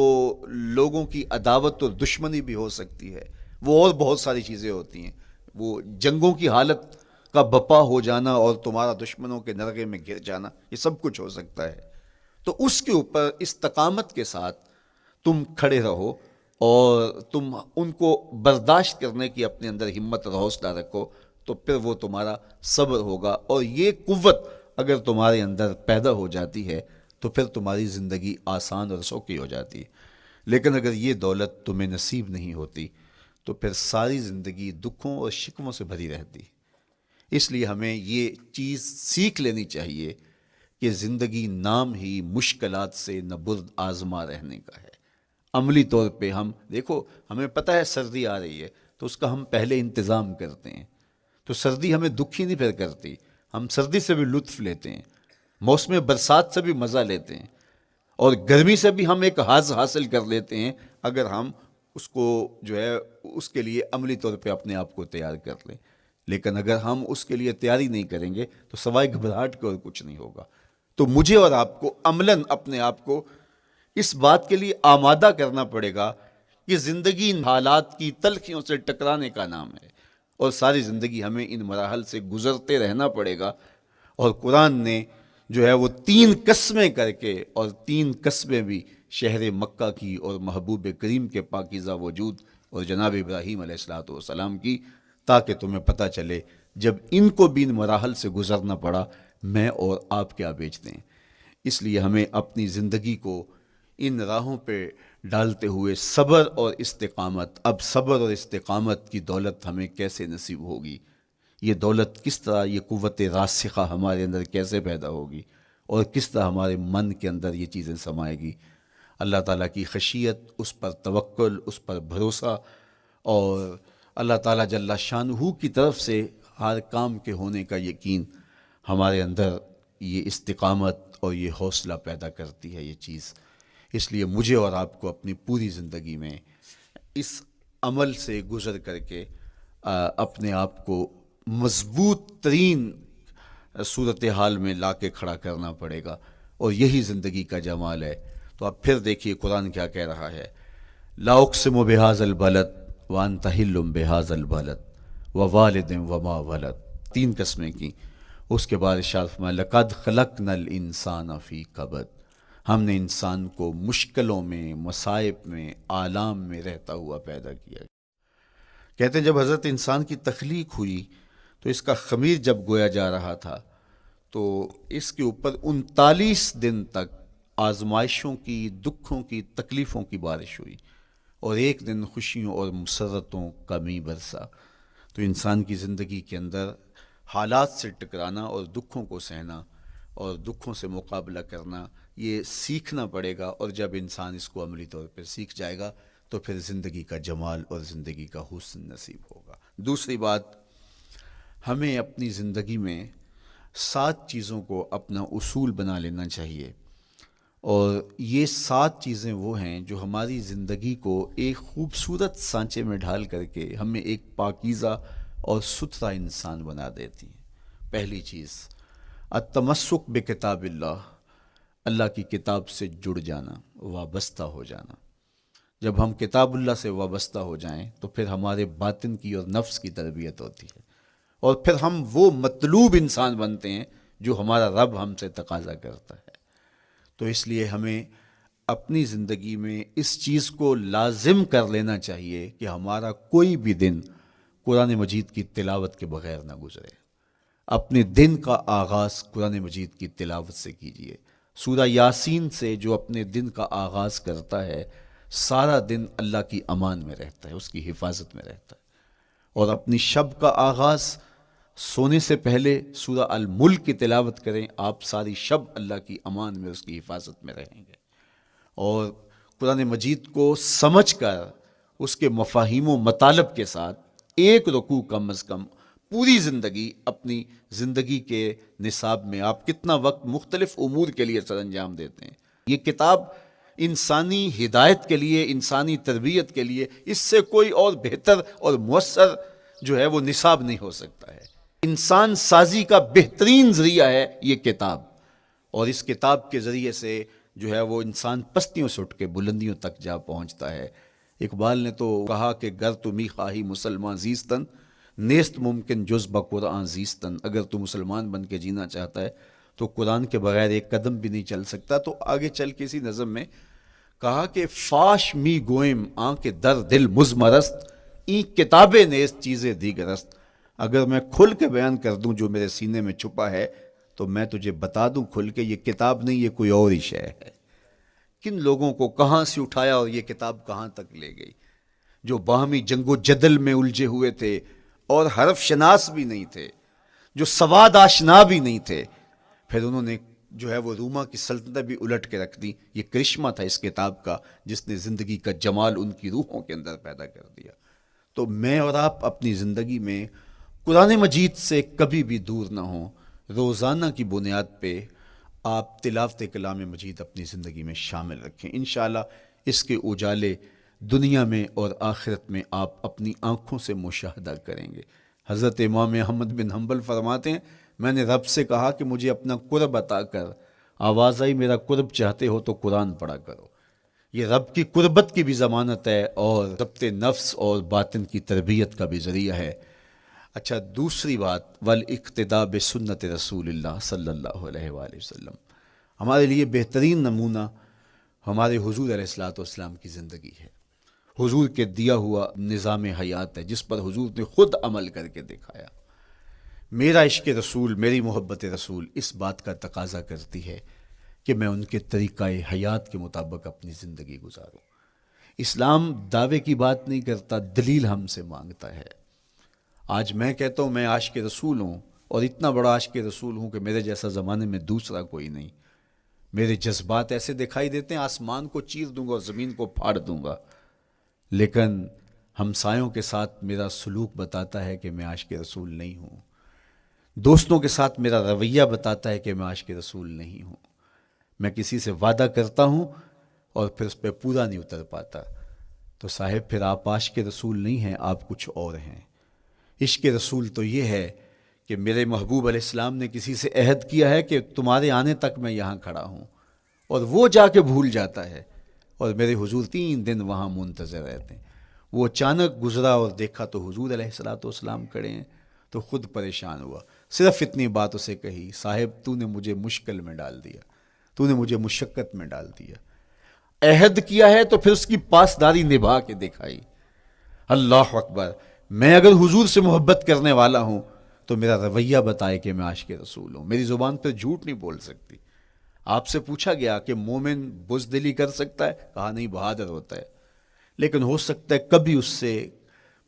لوگوں کی عداوت اور دشمنی بھی ہو سکتی ہے، وہ اور بہت ساری چیزیں ہوتی ہیں، وہ جنگوں کی حالت کا بپا ہو جانا اور تمہارا دشمنوں کے نرغے میں گر جانا، یہ سب کچھ ہو سکتا ہے۔ تو اس کے اوپر استقامت کے ساتھ تم کھڑے رہو اور تم ان کو برداشت کرنے کی اپنے اندر ہمت اور حوصلہ رکھو، تو پھر وہ تمہارا صبر ہوگا، اور یہ قوت اگر تمہارے اندر پیدا ہو جاتی ہے تو پھر تمہاری زندگی آسان اور سوکھی ہو جاتی ہے۔ لیکن اگر یہ دولت تمہیں نصیب نہیں ہوتی تو پھر ساری زندگی دکھوں اور شکووں سے بھری رہتی۔ اس لیے ہمیں یہ چیز سیکھ لینی چاہیے کہ زندگی نام ہی مشکلات سے نہ برد آزما رہنے کا ہے۔ عملی طور پہ ہم دیکھو، ہمیں پتہ ہے سردی آ رہی ہے تو اس کا ہم پہلے انتظام کرتے ہیں، تو سردی ہمیں دکھی نہیں پھر کرتی، ہم سردی سے بھی لطف لیتے ہیں، موسم برسات سے بھی مزہ لیتے ہیں، اور گرمی سے بھی ہم ایک حاز حاصل کر لیتے ہیں اگر ہم اس کو جو ہے اس کے لیے عملی طور پہ اپنے آپ کو تیار کر لیں۔ لیکن اگر ہم اس کے لیے تیاری نہیں کریں گے تو سوائے گھبراہٹ کے اور کچھ نہیں ہوگا۔ تو مجھے اور آپ کو عملاً اپنے آپ کو اس بات کے لیے آمادہ کرنا پڑے گا کہ زندگی ان حالات کی تلخیوں سے ٹکرانے کا نام ہے، اور ساری زندگی ہمیں ان مراحل سے گزرتے رہنا پڑے گا۔ اور قرآن نے جو ہے وہ 3 قسمیں کر کے، اور 3 قسمیں بھی شہر مکہ کی اور محبوب کریم کے پاکیزہ وجود اور جناب ابراہیم علیہ السلام کی، تاکہ تمہیں پتہ چلے جب ان کو بھی ان مراحل سے گزرنا پڑا میں اور آپ کیا بیچتے ہیں۔ اس لیے ہمیں اپنی زندگی کو ان راہوں پہ ڈالتے ہوئے صبر اور استقامت، اب صبر اور استقامت کی دولت ہمیں کیسے نصیب ہوگی، یہ دولت کس طرح، یہ قوت راسخہ ہمارے اندر کیسے پیدا ہوگی، اور کس طرح ہمارے من کے اندر یہ چیزیں سمائے گی۔ اللہ تعالیٰ کی خشیت، اس پر توکل، اس پر بھروسہ، اور اللہ تعالیٰ جل شانہ کی طرف سے ہر کام کے ہونے کا یقین ہمارے اندر یہ استقامت اور یہ حوصلہ پیدا کرتی ہے یہ چیز۔ اس لیے مجھے اور آپ کو اپنی پوری زندگی میں اس عمل سے گزر کر کے اپنے آپ کو مضبوط ترین صورتحال میں لا کے کھڑا کرنا پڑے گا، اور یہی زندگی کا جمال ہے۔ تو اب پھر دیکھیے قرآن کیا کہہ رہا ہے، لا اقسم بہذا البلد وانت حل بہذا البلد ووالد وما ولد، 3 قسمیں کی۔ اس کے بعد ارشاد فرمایا لقد خلقنا الانسان فی کبد، ہم نے انسان کو مشکلوں میں، مصائب میں، آلام میں رہتا ہوا پیدا کیا۔ کہتے ہیں جب حضرت انسان کی تخلیق ہوئی تو اس کا خمیر جب گویا جا رہا تھا تو اس کے اوپر 39 دن تک آزمائشوں کی، دکھوں کی، تکلیفوں کی بارش ہوئی، اور ایک دن خوشیوں اور مسرتوں کا می برسا۔ تو انسان کی زندگی کے اندر حالات سے ٹکرانا اور دکھوں کو سہنا اور دکھوں سے مقابلہ کرنا یہ سیکھنا پڑے گا، اور جب انسان اس کو عملی طور پہ سیکھ جائے گا تو پھر زندگی کا جمال اور زندگی کا حسن نصیب ہوگا۔ دوسری بات، ہمیں اپنی زندگی میں 7 چیزوں کو اپنا اصول بنا لینا چاہیے، اور یہ 7 چیزیں وہ ہیں جو ہماری زندگی کو ایک خوبصورت سانچے میں ڈھال کر کے ہمیں ایک پاکیزہ اور ستھرا انسان بنا دیتی ہیں۔ پہلی چیز، التمسک بکتاب اللہ، اللہ کی کتاب سے جڑ جانا، وابستہ ہو جانا۔ جب ہم کتاب اللہ سے وابستہ ہو جائیں تو پھر ہمارے باطن کی اور نفس کی تربیت ہوتی ہے، اور پھر ہم وہ مطلوب انسان بنتے ہیں جو ہمارا رب ہم سے تقاضا کرتا ہے۔ تو اس لیے ہمیں اپنی زندگی میں اس چیز کو لازم کر لینا چاہیے کہ ہمارا کوئی بھی دن قرآن مجید کی تلاوت کے بغیر نہ گزرے۔ اپنے دن کا آغاز قرآن مجید کی تلاوت سے کیجیے۔ سورہ یاسین سے جو اپنے دن کا آغاز کرتا ہے، سارا دن اللہ کی امان میں رہتا ہے، اس کی حفاظت میں رہتا ہے. اور اپنی شب کا آغاز سونے سے پہلے سورہ الملک کی تلاوت کریں، آپ ساری شب اللہ کی امان میں، اس کی حفاظت میں رہیں گے. اور قرآن مجید کو سمجھ کر اس کے مفاہیم و مطالب کے ساتھ ایک رکوع کم از کم پوری زندگی، اپنی زندگی کے نصاب میں آپ کتنا وقت مختلف امور کے لیے سر انجام دیتے ہیں. یہ کتاب انسانی ہدایت کے لیے، انسانی تربیت کے لیے، اس سے کوئی اور بہتر اور مؤثر جو ہے وہ نصاب نہیں ہو سکتا ہے. انسان سازی کا بہترین ذریعہ ہے یہ کتاب، اور اس کتاب کے ذریعے سے جو ہے وہ انسان پستیوں سے اٹھ کے بلندیوں تک جا پہنچتا ہے. اقبال نے تو کہا کہ گر تمی خواہی مسلمان زیستن، نیست ممکن جز بقرآن زیستن. اگر تو مسلمان بن کے جینا چاہتا ہے تو قرآن کے بغیر ایک قدم بھی نہیں چل سکتا. تو آگے چل کے اسی نظم میں کہا کہ فاش می گوئم آنکھ در دل مزمرست، این کتابیں نیست چیزیں دیگرست. اگر میں کھل کے بیان کر دوں جو میرے سینے میں چھپا ہے تو میں تجھے بتا دوں کھل کے یہ کتاب نہیں، یہ کوئی اور ہی شے ہے. کن لوگوں کو کہاں سے اٹھایا اور یہ کتاب کہاں تک لے گئی، جو باہمی جنگ و جدل میں الجھے ہوئے تھے اور حرف شناس بھی نہیں تھے، جو سواد آشنا بھی نہیں تھے. پھر انہوں نے جو ہے وہ روما کی سلطنت بھی الٹ کے رکھ دی. یہ کرشمہ تھا اس کتاب کا جس نے زندگی کا جمال ان کی روحوں کے اندر پیدا کر دیا. تو میں اور آپ اپنی زندگی میں قرآن مجید سے کبھی بھی دور نہ ہوں. روزانہ کی بنیاد پہ آپ تلاوت کلام مجید اپنی زندگی میں شامل رکھیں. انشاءاللہ اس کے اجالے دنیا میں اور آخرت میں آپ اپنی آنکھوں سے مشاہدہ کریں گے. حضرت امام احمد بن حنبل فرماتے ہیں میں نے رب سے کہا کہ مجھے اپنا قرب عطا کر. آواز آئی میرا قرب چاہتے ہو تو قرآن پڑھا کرو. یہ رب کی قربت کی بھی ضمانت ہے اور ضبط نفس اور باطن کی تربیت کا بھی ذریعہ ہے. اچھا، دوسری بات والاقتداء بسنت رسول اللہ صلی اللہ علیہ وآلہ وسلم. ہمارے لیے بہترین نمونہ ہمارے حضور علیہ الصلوۃ والسلام کی زندگی ہے. حضور کے دیا ہوا نظام حیات ہے جس پر حضور نے خود عمل کر کے دکھایا. میرا عشق رسول، میری محبت رسول اس بات کا تقاضا کرتی ہے کہ میں ان کے طریقہ حیات کے مطابق اپنی زندگی گزاروں. اسلام دعوے کی بات نہیں کرتا، دلیل ہم سے مانگتا ہے. آج میں کہتا ہوں میں عاشق رسول ہوں، اور اتنا بڑا عاشق رسول ہوں کہ میرے جیسا زمانے میں دوسرا کوئی نہیں. میرے جذبات ایسے دکھائی دیتے ہیں آسمان کو چیر دوں گا اور زمین کو پھاڑ دوں گا، لیکن ہمسایوں کے ساتھ میرا سلوک بتاتا ہے کہ میں عاشق رسول نہیں ہوں. دوستوں کے ساتھ میرا رویہ بتاتا ہے کہ میں عاشق رسول نہیں ہوں. میں کسی سے وعدہ کرتا ہوں اور پھر اس پہ پورا نہیں اتر پاتا، تو صاحب پھر آپ عاشق رسول نہیں ہیں، آپ کچھ اور ہیں. عشق رسول تو یہ ہے کہ میرے محبوب علیہ السلام نے کسی سے عہد کیا ہے کہ تمہارے آنے تک میں یہاں کھڑا ہوں، اور وہ جا کے بھول جاتا ہے اور میرے حضور 3 دن وہاں منتظر رہتے ہیں. وہ اچانک گزرا اور دیکھا تو حضور علیہ الصلوۃ والسلام کھڑے ہیں، تو خود پریشان ہوا. صرف اتنی بات اسے کہی، صاحب تو نے مجھے مشکل میں ڈال دیا، تو نے مجھے مشقت میں ڈال دیا. عہد کیا ہے تو پھر اس کی پاسداری نبھا کے دکھائی. اللہ اکبر. میں اگر حضور سے محبت کرنے والا ہوں تو میرا رویہ بتائے کہ میں عاشق رسول ہوں. میری زبان پہ جھوٹ نہیں بول سکتی. آپ سے پوچھا گیا کہ مومن بزدلی کر سکتا ہے؟ کہا نہیں، بہادر ہوتا ہے. لیکن ہو سکتا ہے کبھی اس سے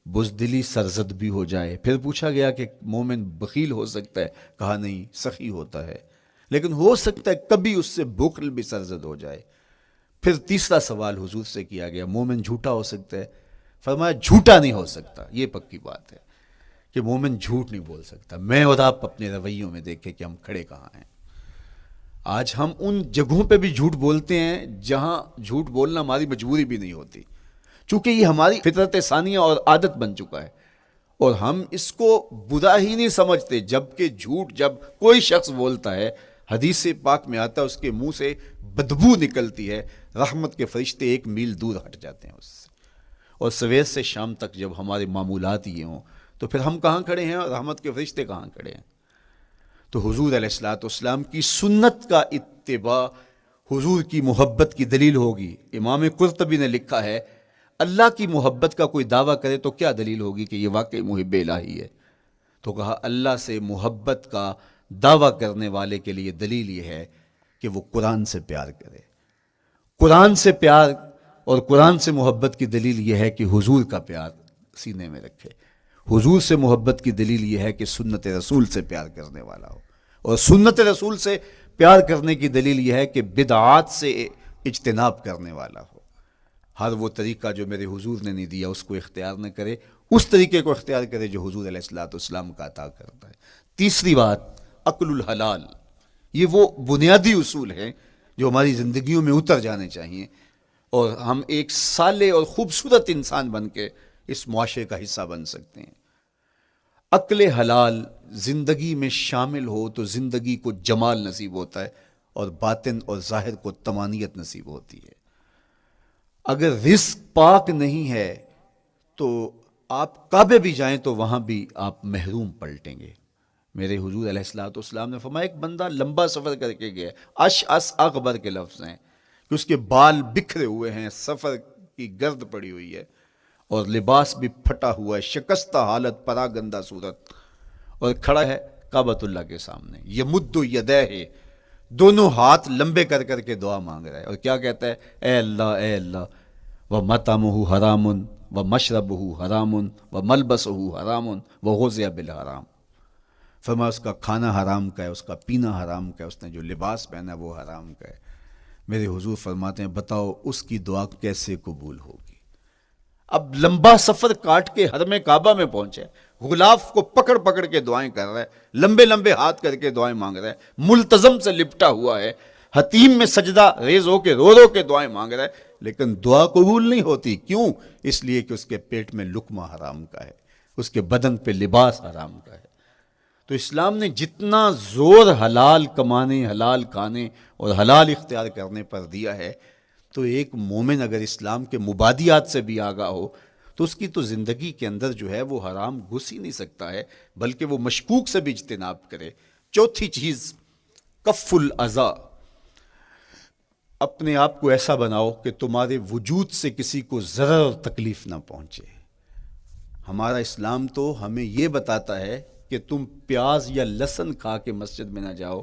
بزدلی سرزد بھی ہو جائے. پھر پوچھا گیا کہ مومن بخیل ہو سکتا ہے؟ کہا نہیں، سخی ہوتا ہے. لیکن ہو سکتا ہے کبھی اس سے بخل بھی سرزد ہو جائے. پھر تیسرا سوال حضور سے کیا گیا، مومن جھوٹا ہو سکتا ہے؟ فرمایا جھوٹا نہیں ہو سکتا. یہ پکی بات ہے کہ مومن جھوٹ نہیں بول سکتا. میں اور آپ اپنے رویوں میں دیکھیں کہ ہم کھڑے کہاں ہیں. آج ہم ان جگہوں پہ بھی جھوٹ بولتے ہیں جہاں جھوٹ بولنا ہماری مجبوری بھی نہیں ہوتی، چونکہ یہ ہماری فطرت ثانیہ اور عادت بن چکا ہے، اور ہم اس کو برا ہی نہیں سمجھتے. جبکہ جھوٹ جب کوئی شخص بولتا ہے، حدیث پاک میں آتا ہے اس کے منہ سے بدبو نکلتی ہے، رحمت کے فرشتے 1 میل دور ہٹ جاتے ہیں اس سے. اور سویر سے شام تک جب ہمارے معمولات یہ ہوں تو پھر ہم کہاں کھڑے ہیں اور رحمت کے فرشتے کہاں کھڑے ہیں؟ تو حضور علیہ الصلوۃ والسلام کی سنت کا اتباع حضور کی محبت کی دلیل ہوگی. امام قرطبی نے لکھا ہے اللہ کی محبت کا کوئی دعویٰ کرے تو کیا دلیل ہوگی کہ یہ واقعی محب الہی ہے؟ تو کہا اللہ سے محبت کا دعویٰ کرنے والے کے لیے دلیل یہ ہے کہ وہ قرآن سے پیار کرے. قرآن سے پیار اور قرآن سے محبت کی دلیل یہ ہے کہ حضور کا پیار سینے میں رکھے. حضور سے محبت کی دلیل یہ ہے کہ سنت رسول سے پیار کرنے والا ہو. اور سنت رسول سے پیار کرنے کی دلیل یہ ہے کہ بدعات سے اجتناب کرنے والا ہو. ہر وہ طریقہ جو میرے حضور نے نہیں دیا اس کو اختیار نہ کرے، اس طریقے کو اختیار کرے جو حضور علیہ الصلوۃ والسلام کا عطا کرتا ہے. تیسری بات، عقل الحلال. یہ وہ بنیادی اصول ہیں جو ہماری زندگیوں میں اتر جانے چاہیے اور ہم ایک صالح اور خوبصورت انسان بن کے اس معاشرے کا حصہ بن سکتے ہیں. عقل حلال زندگی میں شامل ہو تو زندگی کو جمال نصیب ہوتا ہے اور باطن اور ظاہر کو طمانینت نصیب ہوتی ہے. اگر رزق پاک نہیں ہے تو آپ کعبے بھی جائیں تو وہاں بھی آپ محروم پلٹیں گے. میرے حضور علیہ الصلوۃ والسلام نے فرمایا ایک بندہ لمبا سفر کر کے گیا، اشعث اغبر کے لفظ ہیں کہ اس کے بال بکھرے ہوئے ہیں، سفر کی گرد پڑی ہوئی ہے اور لباس بھی پھٹا ہوا ہے، شکستہ حالت، پراگندہ صورت، اور کھڑا ہے کعبۃ اللہ کے سامنے. یمد یدیہ، دونوں ہاتھ لمبے کر کر کے دعا مانگ رہا ہے اور کیا کہتا ہے؟ اے اللہ ومطعمہ حرام ومشربہ حرام وملبسہ حرام وغذی بالحرام. فرمایا اس کا کھانا حرام کا ہے، اس کا پینا حرام کا ہے، اس نے جو لباس پہنا ہے وہ حرام کا ہے. میرے حضور فرماتے ہیں بتاؤ اس کی دعا کیسے قبول ہوگی؟ اب لمبا سفر کاٹ کے حرم کعبہ میں پہنچے، غلاف کو پکڑ پکڑ کے دعائیں کر رہا ہے، لمبے لمبے ہاتھ کر کے دعائیں مانگ رہا ہے، ملتزم سے لپٹا ہوا ہے، حتیم میں سجدہ ریز ہو کے رو کے دعائیں مانگ رہا ہے، لیکن دعا قبول نہیں ہوتی. کیوں؟ اس لیے کہ اس کے پیٹ میں لقمہ حرام کا ہے، اس کے بدن پہ لباس حرام کا ہے. تو اسلام نے جتنا زور حلال کمانے، حلال کھانے اور حلال اختیار کرنے پر دیا ہے، تو ایک مومن اگر اسلام کے مبادیات سے بھی آگاہ ہو تو اس کی تو زندگی کے اندر جو ہے وہ حرام گھس ہی نہیں سکتا ہے، بلکہ وہ مشکوک سے بھی اجتناب کرے. چوتھی چیز، کف الاذی. اپنے آپ کو ایسا بناؤ کہ تمہارے وجود سے کسی کو ضرر اور تکلیف نہ پہنچے. ہمارا اسلام تو ہمیں یہ بتاتا ہے کہ تم پیاز یا لہسن کھا کے مسجد میں نہ جاؤ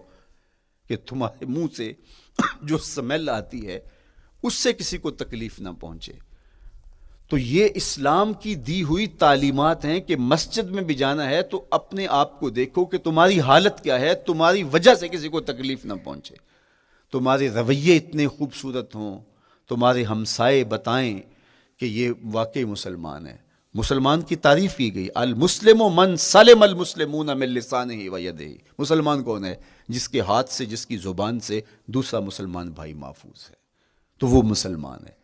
کہ تمہارے منہ سے جو سمیل آتی ہے اس سے کسی کو تکلیف نہ پہنچے. تو یہ اسلام کی دی ہوئی تعلیمات ہیں کہ مسجد میں بھی جانا ہے تو اپنے آپ کو دیکھو کہ تمہاری حالت کیا ہے، تمہاری وجہ سے کسی کو تکلیف نہ پہنچے. تمہارے رویے اتنے خوبصورت ہوں، تمہارے ہمسائے بتائیں کہ یہ واقعی مسلمان ہے. مسلمان کی تعریف کی گئی، المسلم من سلم المسلمون من لسانہ و یدہ. مسلمان کون ہے؟ جس کے ہاتھ سے، جس کی زبان سے دوسرا مسلمان بھائی محفوظ ہے، تو وہ مسلمان ہے.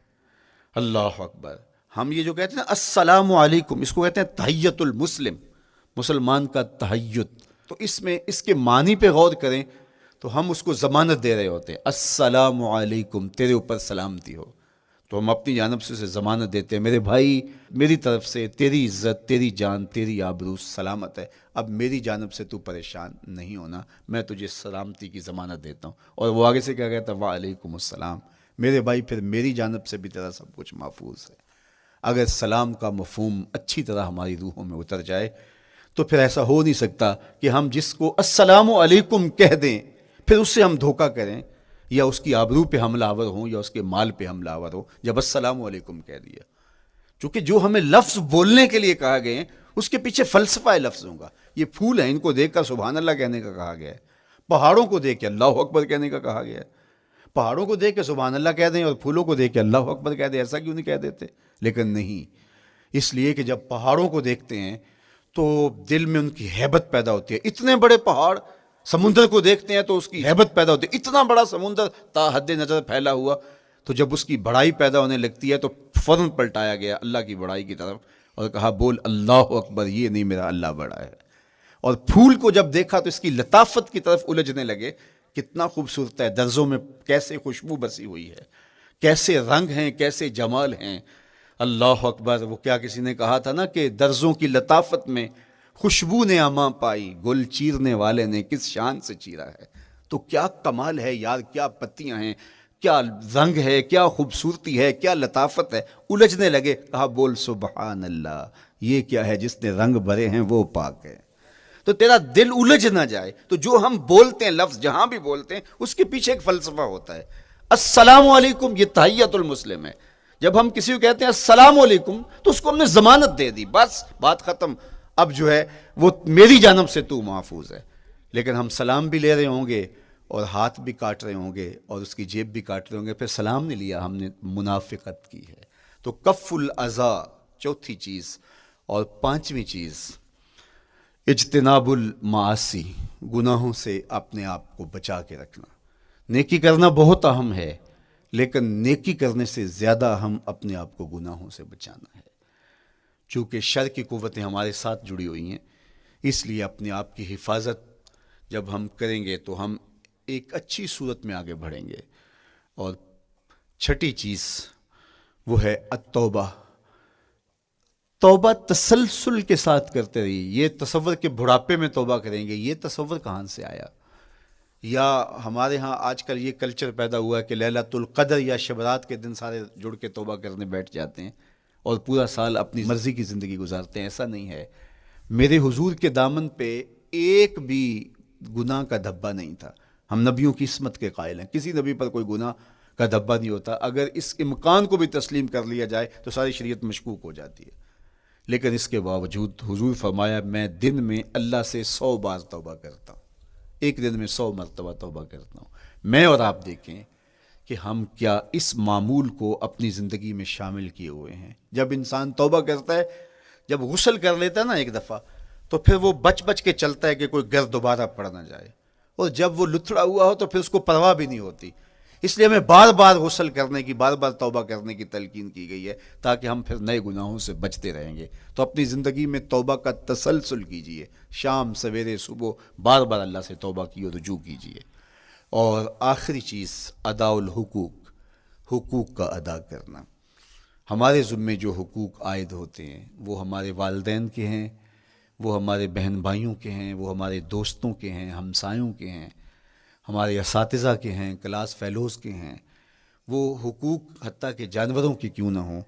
اللہ اکبر. ہم یہ جو کہتے ہیں السلام علیکم، اس کو کہتے ہیں تحیت المسلم، مسلمان کا تحیت. تو اس میں اس کے معنی پہ غور کریں تو ہم اس کو ضمانت دے رہے ہوتے ہیں، السلام علیکم، تیرے اوپر سلامتی ہو. تو ہم اپنی جانب سے اسے ضمانت دیتے ہیں، میرے بھائی میری طرف سے تیری عزت، تیری جان، تیری آبرو سلامت ہے، اب میری جانب سے تو پریشان نہیں ہونا، میں تجھے سلامتی کی ضمانت دیتا ہوں. اور وہ آگے سے کیا کہتا ہے؟ وعلیکم السلام. میرے بھائی پھر میری جانب سے بھی تیرا سب کچھ محفوظ ہے. اگر سلام کا مفہوم اچھی طرح ہماری روحوں میں اتر جائے تو پھر ایسا ہو نہیں سکتا کہ ہم جس کو السلام علیکم کہہ دیں پھر اس سے ہم دھوکہ کریں یا اس کی آبرو پہ حملہ آور ہوں یا اس کے مال پہ حملہ آور ہوں جب السلام علیکم کہہ دیا. چونکہ جو ہمیں لفظ بولنے کے لیے کہا گئے ہیں اس کے پیچھے فلسفہ ہے لفظوں کا. یہ پھول ہیں، ان کو دیکھ کر سبحان اللہ کہنے کا کہا گیا ہے. پہاڑوں کو دیکھ کے اللہ اکبر کہنے کا کہا گیا ہے. پہاڑوں کو دیکھ کے سبحان اللہ کہہ دیں اور پھولوں کو دیکھ کے اللہ اکبر کہہ دیں، ایسا کیوں نہیں کہہ دیتے؟ لیکن نہیں، اس لیے کہ جب پہاڑوں کو دیکھتے ہیں تو دل میں ان کی ہیبت پیدا ہوتی ہے. اتنے بڑے پہاڑ، سمندر کو دیکھتے ہیں تو اس کی ہیبت پیدا ہوتی ہے. اتنا بڑا سمندر تا حد نظر پھیلا ہوا، تو جب اس کی بڑائی پیدا ہونے لگتی ہے تو فوراً پلٹایا گیا اللہ کی بڑائی کی طرف اور کہا بول اللہ اکبر، یہ نہیں میرا اللہ بڑا ہے. اور پھول کو جب دیکھا تو اس کی لطافت کی طرف الجھنے لگے، کتنا خوبصورت ہے، درزوں میں کیسے خوشبو بسی ہوئی ہے، کیسے رنگ ہیں، کیسے جمال ہیں. اللہ اکبر. وہ کیا کسی نے کہا تھا نا کہ درزوں کی لطافت میں خوشبو نے اماں پائی، گل چیرنے والے نے کس شان سے چیرا ہے. تو کیا کمال ہے یار، کیا پتیاں ہیں، کیا رنگ ہے، کیا خوبصورتی ہے، کیا لطافت ہے. الجھنے لگے، کہا بول سبحان اللہ، یہ کیا ہے، جس نے رنگ بھرے ہیں وہ پاک ہے. تو تیرا دل الجھ نہ جائے. تو جو ہم بولتے ہیں لفظ جہاں بھی بولتے ہیں اس کے پیچھے ایک فلسفہ ہوتا ہے. السلام علیکم یہ تحیت المسلم ہے. جب ہم کسی کو کہتے ہیں السلام علیکم تو اس کو ہم نے ضمانت دے دی، بس بات ختم، اب جو ہے وہ میری جانب سے تو محفوظ ہے۔ لیکن ہم سلام بھی لے رہے ہوں گے اور ہاتھ بھی کاٹ رہے ہوں گے اور اس کی جیب بھی کاٹ رہے ہوں گے، پھر سلام نہیں لیا، ہم نے منافقت کی ہے۔ تو کف الاذی چوتھی چیز، اور پانچویں چیز اجتناب المعاصی، گناہوں سے اپنے آپ کو بچا کے رکھنا۔ نیکی کرنا بہت اہم ہے، لیکن نیکی کرنے سے زیادہ ہم اپنے آپ کو گناہوں سے بچانا ہے۔ چونکہ شر کی قوتیں ہمارے ساتھ جڑی ہوئی ہیں، اس لیے اپنے آپ کی حفاظت جب ہم کریں گے تو ہم ایک اچھی صورت میں آگے بڑھیں گے۔ اور چھٹی چیز وہ ہے التوبہ، توبہ تسلسل کے ساتھ کرتے رہیے۔ یہ تصور کہ بڑھاپے میں توبہ کریں گے، یہ تصور کہاں سے آیا؟ یا ہمارے ہاں آج کل یہ کلچر پیدا ہوا ہے کہ لیلۃ القدر یا شبرات کے دن سارے جڑ کے توبہ کرنے بیٹھ جاتے ہیں اور پورا سال اپنی مرضی کی زندگی گزارتے ہیں۔ ایسا نہیں ہے۔ میرے حضور کے دامن پہ ایک بھی گناہ کا دھبا نہیں تھا۔ ہم نبیوں کی عصمت کے قائل ہیں، کسی نبی پر کوئی گناہ کا دھبا نہیں ہوتا۔ اگر اس امکان کو بھی تسلیم کر لیا جائے تو ساری شریعت مشکوک ہو جاتی ہے، لیکن اس کے باوجود حضور فرمایا میں دن میں اللہ سے 100 بار توبہ کرتا ہوں، ایک دن میں 100 مرتبہ توبہ کرتا ہوں۔ میں اور آپ دیکھیں کہ ہم کیا اس معمول کو اپنی زندگی میں شامل کیے ہوئے ہیں۔ جب انسان توبہ کرتا ہے، جب غسل کر لیتا ہے نا ایک دفعہ، تو پھر وہ بچ بچ کے چلتا ہے کہ کوئی گرد دوبارہ پڑ نہ جائے، اور جب وہ لتھڑا ہوا ہو تو پھر اس کو پرواہ بھی نہیں ہوتی۔ اس لیے ہمیں بار بار غسل کرنے کی، بار بار توبہ کرنے کی تلقین کی گئی ہے، تاکہ ہم پھر نئے گناہوں سے بچتے رہیں گے۔ تو اپنی زندگی میں توبہ کا تسلسل کیجئے، شام سویرے صبح بار بار اللہ سے توبہ کی اور رجوع کیجئے۔ اور آخری چیز ادا الحقوق، حقوق کا ادا کرنا۔ ہمارے ذمے جو حقوق عائد ہوتے ہیں وہ ہمارے والدین کے ہیں، وہ ہمارے بہن بھائیوں کے ہیں، وہ ہمارے دوستوں کے ہیں، ہمسایوں کے ہیں، ہمارے اساتذہ کے ہیں، کلاس فیلوز کے ہیں۔ وہ حقوق حتیٰ کہ جانوروں کی کیوں نہ ہوں،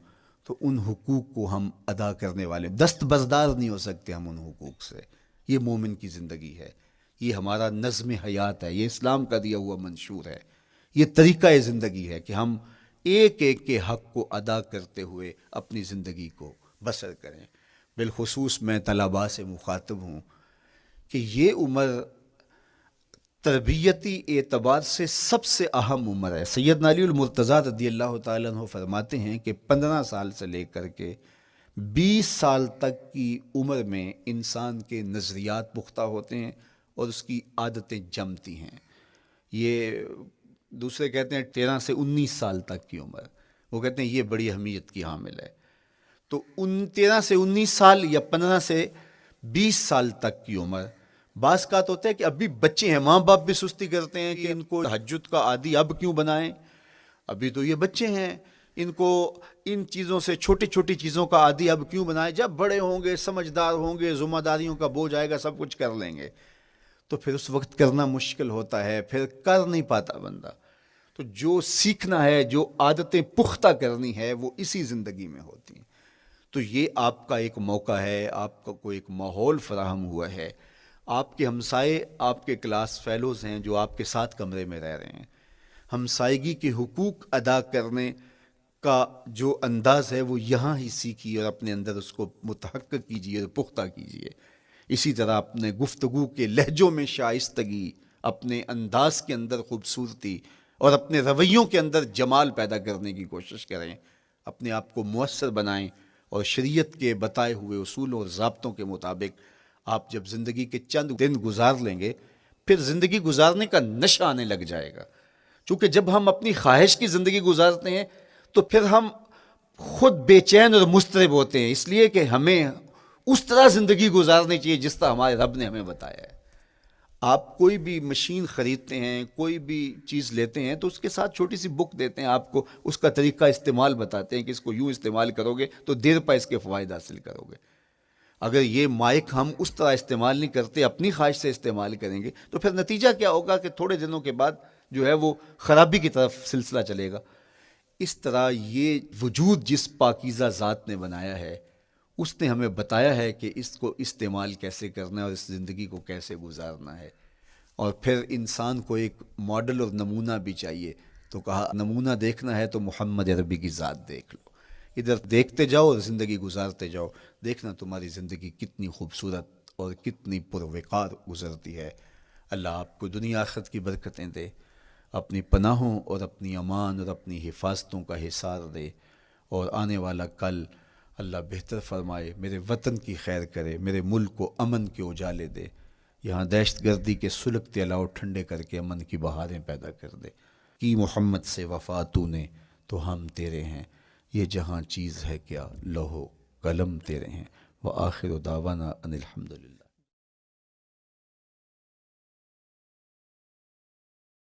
تو ان حقوق کو ہم ادا کرنے والے، دست بردار نہیں ہو سکتے ہم ان حقوق سے۔ یہ مومن کی زندگی ہے، یہ ہمارا نظم حیات ہے، یہ اسلام کا دیا ہوا منشور ہے، یہ طریقہ زندگی ہے کہ ہم ایک ایک کے حق کو ادا کرتے ہوئے اپنی زندگی کو بسر کریں۔ بالخصوص میں طلباء سے مخاطب ہوں کہ یہ عمر تربیتی اعتبار سے سب سے اہم عمر ہے۔ سیدنا علی المرتضیٰ رضی اللہ تعالیٰ عنہ فرماتے ہیں کہ 15 سال سے لے کر کے 20 سال تک کی عمر میں انسان کے نظریات پختہ ہوتے ہیں اور اس کی عادتیں جمتی ہیں۔ یہ دوسرے کہتے ہیں 13 سے 19 سال تک کی عمر، وہ کہتے ہیں یہ بڑی اہمیت کی حامل ہے۔ تو 13 سے 19 سال یا 15 سے 20 سال تک کی عمر، بعض کا تو ہوتا ہے کہ ابھی بچے ہیں، ماں باپ بھی سستی کرتے ہیں کہ ان کو تہجد کا عادی اب کیوں بنائیں، ابھی تو یہ بچے ہیں، ان کو ان چیزوں سے، چھوٹی چھوٹی چیزوں کا عادی اب کیوں بنائیں، جب بڑے ہوں گے، سمجھدار ہوں گے، ذمہ داریوں کا بوجھ آئے گا، سب کچھ کر لیں گے۔ تو پھر اس وقت کرنا مشکل ہوتا ہے، پھر کر نہیں پاتا بندہ۔ تو جو سیکھنا ہے، جو عادتیں پختہ کرنی ہے، وہ اسی زندگی میں ہوتی ہیں۔ تو یہ آپ کا ایک موقع ہے، آپ کو ایک ماحول فراہم ہوا ہے۔ آپ کے ہمسائے آپ کے کلاس فیلوز ہیں جو آپ کے ساتھ کمرے میں رہ رہے ہیں۔ ہمسائیگی کے حقوق ادا کرنے کا جو انداز ہے وہ یہاں ہی سیکھیے اور اپنے اندر اس کو متحقق کیجیے اور پختہ کیجیے۔ اسی طرح اپنے گفتگو کے لہجوں میں شائستگی، اپنے انداز کے اندر خوبصورتی اور اپنے رویوں کے اندر جمال پیدا کرنے کی کوشش کریں۔ اپنے آپ کو مؤثر بنائیں اور شریعت کے بتائے ہوئے اصول اور ضابطوں کے مطابق آپ جب زندگی کے چند دن گزار لیں گے، پھر زندگی گزارنے کا نشہ آنے لگ جائے گا۔ چونکہ جب ہم اپنی خواہش کی زندگی گزارتے ہیں تو پھر ہم خود بے چین اور مضطرب ہوتے ہیں، اس لیے کہ ہمیں اس طرح زندگی گزارنی چاہیے جس طرح ہمارے رب نے ہمیں بتایا ہے۔ آپ کوئی بھی مشین خریدتے ہیں، کوئی بھی چیز لیتے ہیں تو اس کے ساتھ چھوٹی سی بک دیتے ہیں آپ کو، اس کا طریقہ استعمال بتاتے ہیں کہ اس کو یوں استعمال کرو گے تو دیر پا اس کے فوائد حاصل کرو گے۔ اگر یہ مائک ہم اس طرح استعمال نہیں کرتے، اپنی خواہش سے استعمال کریں گے تو پھر نتیجہ کیا ہوگا کہ تھوڑے دنوں کے بعد جو ہے وہ خرابی کی طرف سلسلہ چلے گا۔ اس طرح یہ وجود جس پاکیزہ ذات نے بنایا ہے، اس نے ہمیں بتایا ہے کہ اس کو استعمال کیسے کرنا ہے اور اس زندگی کو کیسے گزارنا ہے۔ اور پھر انسان کو ایک ماڈل اور نمونہ بھی چاہیے تو کہا نمونہ دیکھنا ہے تو محمد عربی کی ذات دیکھ لو، ادھر دیکھتے جاؤ اور زندگی گزارتے جاؤ، دیکھنا تمہاری زندگی کتنی خوبصورت اور کتنی پروقار گزرتی ہے۔ اللہ آپ کو دنیا آخرت کی برکتیں دے، اپنی پناہوں اور اپنی امان اور اپنی حفاظتوں کا حصار دے، اور آنے والا کل اللہ بہتر فرمائے، میرے وطن کی خیر کرے، میرے ملک کو امن کے اجالے دے، یہاں دہشت گردی کے سلگتے الاؤ ٹھنڈے کر کے امن کی بہاریں پیدا کر دے۔ کی محمد سے وفا تو نے تو ہم تیرے ہیں، یہ جہاں چیز ہے کیا لوح و قلم تیرے ہیں۔ وآخر دعوانا ان الحمدللہ۔